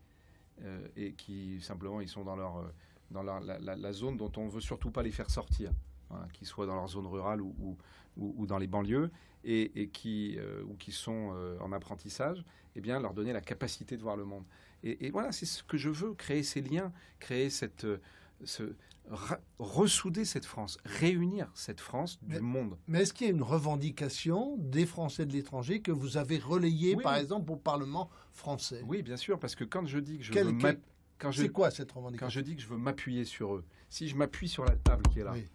et qui, simplement, ils sont dans la zone dont on ne veut surtout pas les faire sortir, hein, qu'ils soient dans leur zone rurale ou dans les banlieues, et qui sont en apprentissage, eh bien, leur donner la capacité de voir le monde. Et voilà, c'est ce que je veux, créer ces liens, créer ressouder cette France, réunir cette France du monde. Mais est-ce qu'il y a une revendication des Français de l'étranger que vous avez relayée, par exemple, au Parlement français? Oui, bien sûr, parce que quand je dis que c'est quoi cette revendication? Quand je dis que je veux m'appuyer sur eux, si je m'appuie sur la table qui est là, oui,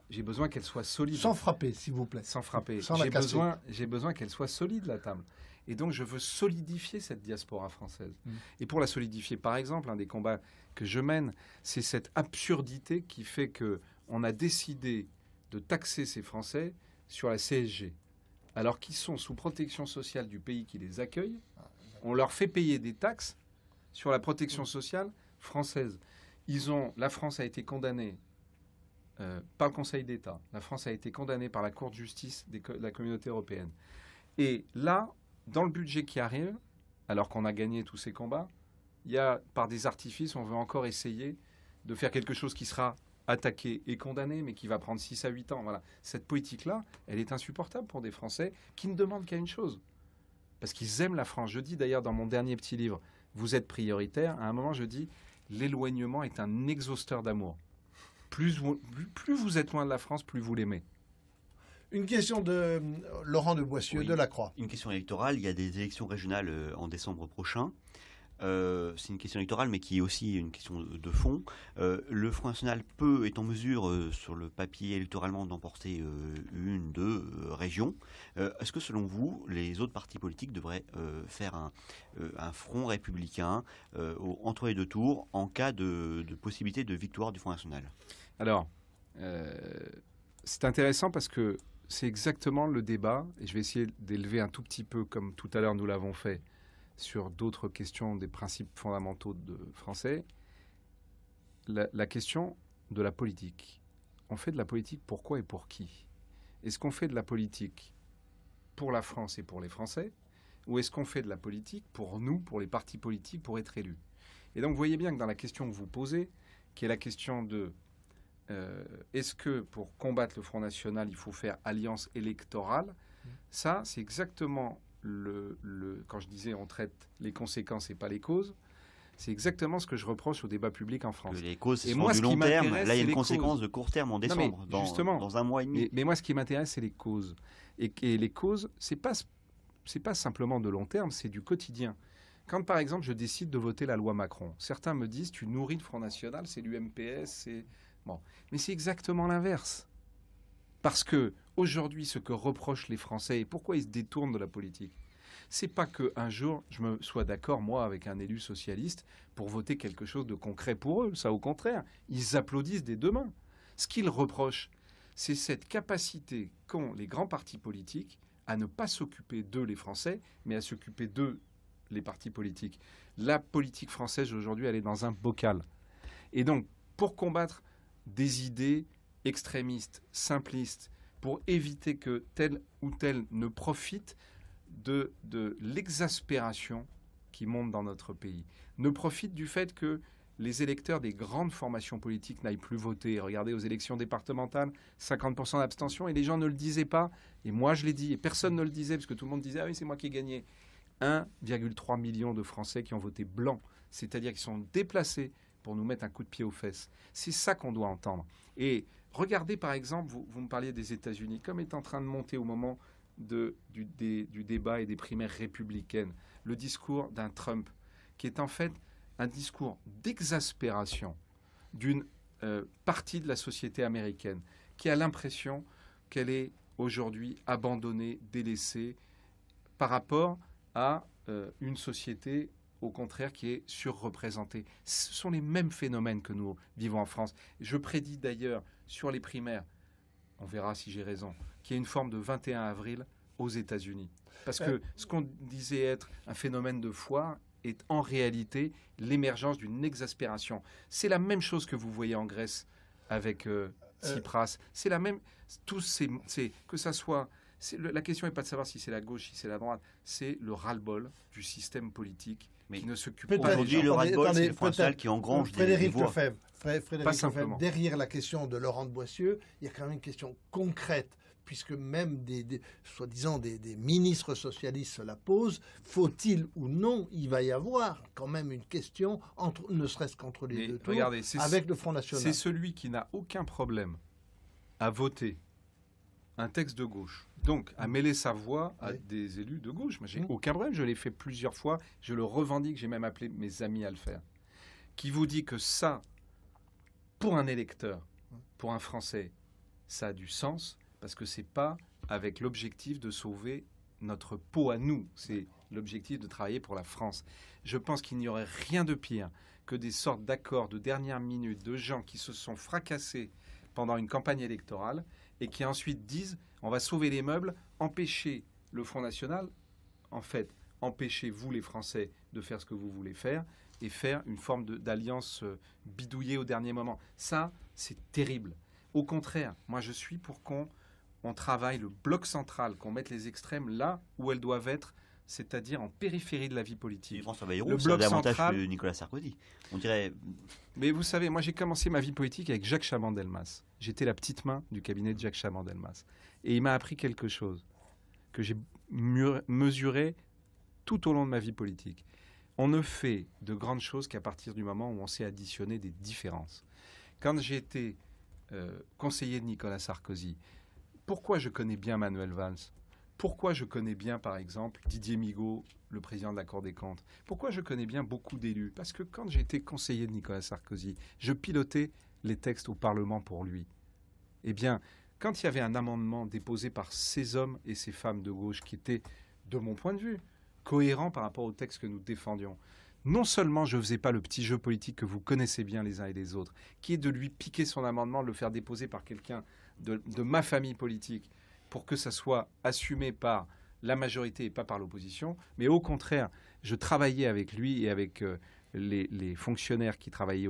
j'ai besoin qu'elle soit solide. Sans frapper, s'il vous plaît. Sans frapper. Sans la casser. J'ai besoin qu'elle soit solide, la table. Et donc, je veux solidifier cette diaspora française. Et pour la solidifier, par exemple, un des combats que je mène, c'est cette absurdité qui fait qu'on a décidé de taxer ces Français sur la CSG, alors qu'ils sont sous protection sociale du pays qui les accueille. On leur fait payer des taxes sur la protection sociale française. La France a été condamnée par le Conseil d'État. La France a été condamnée par la Cour de justice de la Communauté européenne. Et là, dans le budget qui arrive, alors qu'on a gagné tous ces combats, il y a, par des artifices, on veut encore essayer de faire quelque chose qui sera attaqué et condamné, mais qui va prendre 6 à 8 ans. Voilà. Cette politique-là, elle est insupportable pour des Français qui ne demandent qu'à une chose. Parce qu'ils aiment la France. Je dis d'ailleurs dans mon dernier petit livre, vous êtes prioritaire. À un moment, je dis, l'éloignement est un exhausteur d'amour. Plus vous êtes loin de la France, plus vous l'aimez. Une question de Laurent de Boissieu, de La Croix. Une question électorale. Il y a des élections régionales en décembre prochain. C'est une question électorale, mais qui est aussi une question de fond. Le Front National est en mesure, sur le papier électoralement, d'emporter 1, 2 régions. Est-ce que, selon vous, les autres partis politiques devraient faire un front républicain entre les deux tours en cas de possibilité de victoire du Front National? Alors, c'est intéressant parce que c'est exactement le débat, et je vais essayer d'élever un tout petit peu, comme tout à l'heure nous l'avons fait, sur d'autres questions des principes fondamentaux de français, la question de la politique. On fait de la politique pourquoi et pour qui? Est-ce qu'on fait de la politique pour la France et pour les Français, ou est-ce qu'on fait de la politique pour nous, pour les partis politiques, pour être élus? Et donc vous voyez bien que dans la question que vous posez, qui est la question de est-ce que pour combattre le Front National, il faut faire alliance électorale? Ça, c'est exactement quand je disais on traite les conséquences et pas les causes, c'est exactement ce que je reproche au débat public en France. Les causes, c'est du long terme. Là, il y a une conséquence de court terme en décembre, dans un mois et demi. Mais moi, ce qui m'intéresse, c'est les causes. Et les causes, c'est pas simplement de long terme, c'est du quotidien. Quand, par exemple, je décide de voter la loi Macron, certains me disent, tu nourris le Front National, c'est l'UMPS, c'est... Bon. Mais c'est exactement l'inverse. Parce que aujourd'hui, ce que reprochent les Français et pourquoi ils se détournent de la politique, c'est pas qu'un jour je me sois d'accord, moi, avec un élu socialiste pour voter quelque chose de concret pour eux. Ça, au contraire, ils applaudissent des deux mains. Ce qu'ils reprochent, c'est cette capacité qu'ont les grands partis politiques à ne pas s'occuper d'eux, les Français, mais à s'occuper d'eux, les partis politiques. La politique française, aujourd'hui, elle est dans un bocal. Et donc, pour combattre des idées extrémistes, simplistes, pour éviter que tel ou tel ne profite de l'exaspération qui monte dans notre pays, ne profite du fait que les électeurs des grandes formations politiques n'aillent plus voter. Regardez aux élections départementales, 50% d'abstention, et les gens ne le disaient pas. Et moi, je l'ai dit, et personne ne le disait, parce que tout le monde disait « Ah oui, c'est moi qui ai gagné ». 1,3 million de Français qui ont voté blanc, c'est-à-dire qui sont déplacés pour nous mettre un coup de pied aux fesses. C'est ça qu'on doit entendre. Et Regardez par exemple, vous me parliez des États-Unis, comme est en train de monter au moment du débat et des primaires républicaines, le discours d'un Trump, qui est en fait un discours d'exaspération d'une partie de la société américaine, qui a l'impression qu'elle est aujourd'hui abandonnée, délaissée, par rapport à une société, au contraire, qui est surreprésentée. Ce sont les mêmes phénomènes que nous vivons en France. Je prédis d'ailleurs sur les primaires, on verra si j'ai raison, qu'il y a une forme de 21 avril aux États-Unis. Parce que ce qu'on disait être un phénomène de foire est en réalité l'émergence d'une exaspération. C'est la même chose que vous voyez en Grèce avec Tsipras. C'est la même... que ça soit... la question n'est pas de savoir si c'est la gauche, si c'est la droite. C'est le ras-le-bol du système politique qui ne s'occupe pas. Aujourd'hui, le ras-le-bol, c'est le Front National qui engrange des voix. Frédéric Lefebvre, derrière la question de Laurent de Boissieu, il y a quand même une question concrète, puisque même soi-disant des ministres socialistes se la posent. Faut-il ou non, il va y avoir quand même une question, ne serait-ce qu'entre les deux tours, avec le Front National. C'est celui qui n'a aucun problème à voter un texte de gauche, donc à mêler sa voix à des élus de gauche. Moi, j'ai aucun problème, je l'ai fait plusieurs fois, je le revendique, j'ai même appelé mes amis à le faire. Qui vous dit que ça, pour un électeur, pour un Français, ça a du sens, parce que c'est pas avec l'objectif de sauver notre peau à nous, c'est l'objectif de travailler pour la France. Je pense qu'il n'y aurait rien de pire que des sortes d'accords de dernière minute de gens qui se sont fracassés pendant une campagne électorale et qui ensuite disent on va sauver les meubles, empêcher le Front National, en fait, empêchez vous les Français de faire ce que vous voulez faire et faire une forme d'alliance bidouillée au dernier moment. Ça, c'est terrible. Au contraire, moi je suis pour qu'on travaille le bloc central, qu'on mette les extrêmes là où elles doivent être, c'est-à-dire en périphérie de la vie politique. François Bayrou, c'est davantage que Nicolas Sarkozy. On dirait... Mais vous savez, moi j'ai commencé ma vie politique avec Jacques Chaban-Delmas. J'étais la petite main du cabinet de Jacques Chaban-Delmas. Et il m'a appris quelque chose que j'ai mesuré tout au long de ma vie politique. On ne fait de grandes choses qu'à partir du moment où on sait additionner des différences. Quand j'ai été conseiller de Nicolas Sarkozy, pourquoi je connais bien Manuel Valls ? Pourquoi je connais bien, par exemple, Didier Migaud, le président de la Cour des comptes ? Pourquoi je connais bien beaucoup d'élus ? Parce que quand j'étais conseiller de Nicolas Sarkozy, je pilotais les textes au Parlement pour lui. Eh bien, quand il y avait un amendement déposé par ces hommes et ces femmes de gauche qui était, de mon point de vue, cohérent par rapport au texte que nous défendions, non seulement je ne faisais pas le petit jeu politique que vous connaissez bien les uns et les autres, qui est de lui piquer son amendement, de le faire déposer par quelqu'un de ma famille politique, pour que ça soit assumé par la majorité et pas par l'opposition, mais au contraire, je travaillais avec lui et avec les fonctionnaires qui travaillaient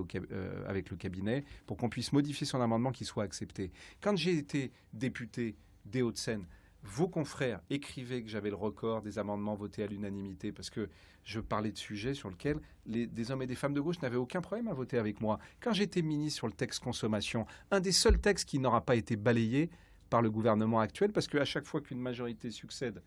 avec le cabinet pour qu'on puisse modifier son amendement qui soit accepté. Quand j'ai été député des Hauts-de-Seine, vos confrères écrivaient que j'avais le record des amendements votés à l'unanimité parce que je parlais de sujets sur lesquels des hommes et des femmes de gauche n'avaient aucun problème à voter avec moi. Quand j'étais ministre sur le texte consommation, un des seuls textes qui n'aura pas été balayé par le gouvernement actuel, parce qu'à chaque fois qu'une majorité succède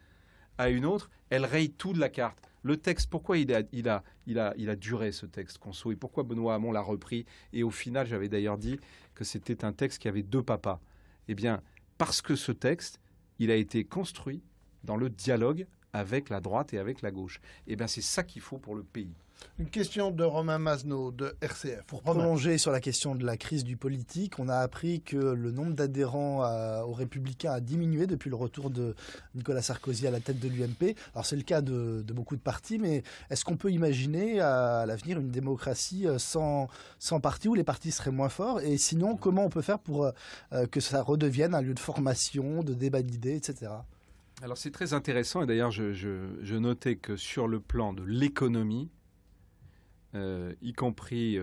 à une autre, elle raye tout de la carte. Le texte, pourquoi il a duré ce texte conso et pourquoi Benoît Hamon l'a repris? Et au final, j'avais d'ailleurs dit que c'était un texte qui avait deux papas. Eh bien, parce que ce texte, il a été construit dans le dialogue avec la droite et avec la gauche. Eh bien, c'est ça qu'il faut pour le pays. Une question de Romain Mazneau de RCF. Pour prolonger sur la question de la crise du politique, on a appris que le nombre d'adhérents aux Républicains a diminué depuis le retour de Nicolas Sarkozy à la tête de l'UMP. Alors c'est le cas de beaucoup de partis, mais est-ce qu'on peut imaginer à l'avenir une démocratie sans parti où les partis seraient moins forts? Et sinon, comment on peut faire pour que ça redevienne un lieu de formation, de débat d'idées, etc. Alors c'est très intéressant et d'ailleurs je notais que sur le plan de l'économie, y compris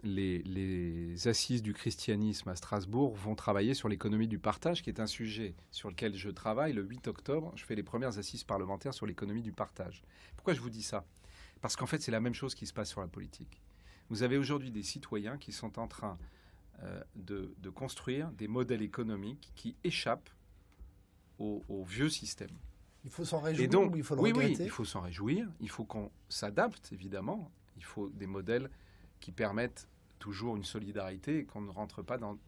les assises du christianisme à Strasbourg vont travailler sur l'économie du partage, qui est un sujet sur lequel je travaille. Le 8 octobre, je fais les premières assises parlementaires sur l'économie du partage. Pourquoi je vous dis ça? Parce qu'en fait, c'est la même chose qui se passe sur la politique. Vous avez aujourd'hui des citoyens qui sont en train de construire des modèles économiques qui échappent au vieux système. Il faut s'en réjouir ou il faut le regretter? Oui, il faut s'en réjouir. Il faut qu'on s'adapte, évidemment. Il faut des modèles qui permettent toujours une solidarité et qu'on ne rentre pas dans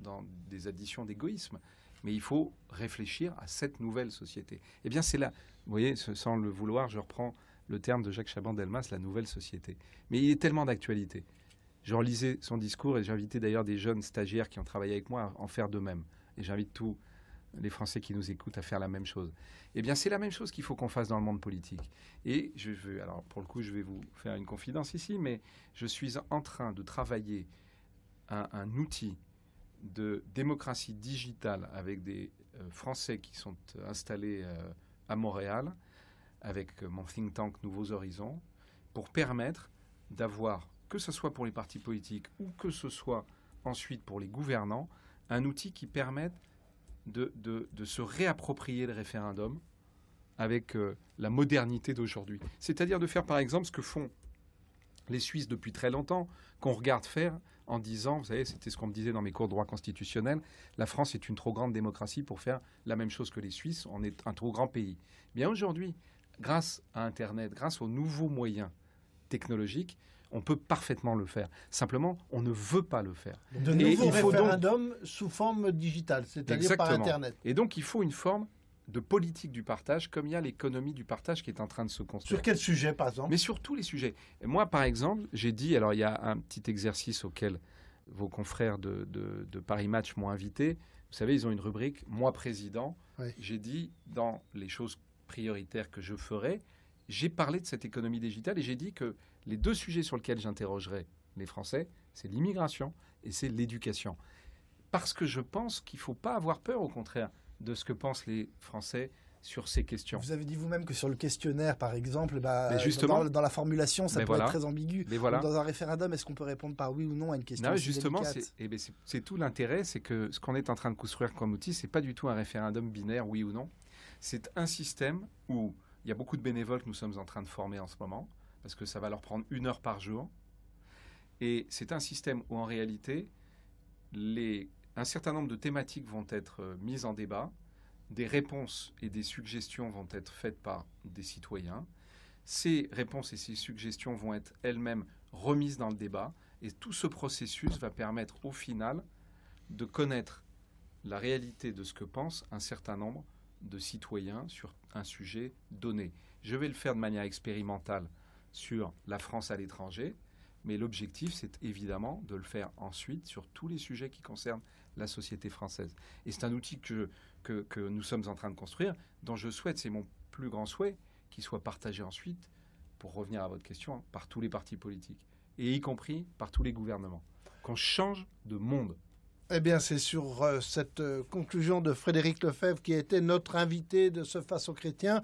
des additions d'égoïsme. Mais il faut réfléchir à cette nouvelle société. Eh bien, c'est là, vous voyez, sans le vouloir, je reprends le terme de Jacques Chaban-Delmas, la nouvelle société. Mais il est tellement d'actualité. Je relisais son discours et j'ai invité d'ailleurs des jeunes stagiaires qui ont travaillé avec moi à en faire de même. Et j'invite tous les Français qui nous écoutent à faire la même chose. Eh bien, c'est la même chose qu'il faut qu'on fasse dans le monde politique. Et alors pour le coup, je vais vous faire une confidence ici, mais je suis en train de travailler un outil de démocratie digitale avec des Français qui sont installés à Montréal, avec mon think tank Nouveaux Horizons, pour permettre d'avoir, que ce soit pour les partis politiques ou que ce soit ensuite pour les gouvernants, un outil qui permette de se réapproprier le référendum avec la modernité d'aujourd'hui. C'est-à-dire de faire par exemple ce que font les Suisses depuis très longtemps, qu'on regarde faire en disant, vous savez, c'était ce qu'on me disait dans mes cours de droit constitutionnel, la France est une trop grande démocratie pour faire la même chose que les Suisses, on est un trop grand pays. Bien aujourd'hui, grâce à Internet, grâce aux nouveaux moyens technologiques, on peut parfaitement le faire. Simplement, on ne veut pas le faire. De nouveaux référendums sous forme digitale, c'est-à-dire par Internet. Et donc, il faut une forme de politique du partage, comme il y a l'économie du partage qui est en train de se construire. Sur quel sujet, par exemple? Mais sur tous les sujets. Et moi, par exemple, j'ai dit, alors il y a un petit exercice auquel vos confrères de Paris Match m'ont invité. Vous savez, ils ont une rubrique « Moi, président ». Oui. J'ai dit, dans les choses prioritaires que je ferai, j'ai parlé de cette économie digitale et j'ai dit que les deux sujets sur lesquels j'interrogerai les Français, c'est l'immigration et c'est l'éducation. Parce que je pense qu'il ne faut pas avoir peur, au contraire, de ce que pensent les Français sur ces questions. Vous avez dit vous-même que sur le questionnaire, par exemple, justement, dans la formulation, ça peut être très ambigu. Voilà. Dans un référendum, est-ce qu'on peut répondre par oui ou non à une question justement, c'est tout l'intérêt, c'est que ce qu'on est en train de construire comme outil, c'est pas du tout un référendum binaire, oui ou non. C'est un système où il y a beaucoup de bénévoles que nous sommes en train de former en ce moment, parce que ça va leur prendre 1 heure par jour. Et c'est un système où, en réalité, un certain nombre de thématiques vont être mises en débat, des réponses et des suggestions vont être faites par des citoyens. Ces réponses et ces suggestions vont être elles-mêmes remises dans le débat, et tout ce processus va permettre au final de connaître la réalité de ce que pense un certain nombre de citoyens sur un sujet donné. Je vais le faire de manière expérimentale sur la France à l'étranger, mais l'objectif, c'est évidemment de le faire ensuite sur tous les sujets qui concernent la société française. Et c'est un outil que nous sommes en train de construire, dont je souhaite, c'est mon plus grand souhait, qu'il soit partagé ensuite, pour revenir à votre question, par tous les partis politiques, et y compris par tous les gouvernements. Qu'on change de monde. Eh bien, c'est sur cette conclusion de Frédéric Lefebvre, qui a été notre invité de ce Face aux chrétiens,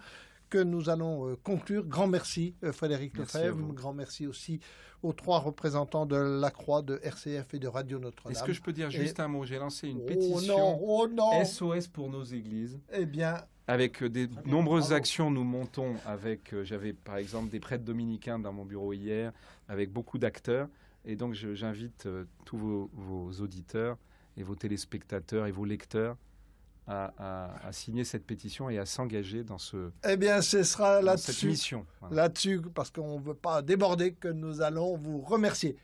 que nous allons conclure. Grand merci, Frédéric Lefebvre. Grand merci aussi aux 3 représentants de la Croix, de RCF et de Radio Notre-Dame. Est-ce que je peux dire juste un mot? J'ai lancé une pétition SOS pour nos églises. Eh bien, avec de nombreuses actions, nous montons avec, j'avais par exemple des prêtres dominicains dans mon bureau hier, avec beaucoup d'acteurs. Et donc j'invite tous vos auditeurs et vos téléspectateurs et vos lecteurs à signer cette pétition et à s'engager dans Eh bien, ce sera cette mission. Là-dessus, parce qu'on ne veut pas déborder, que nous allons vous remercier.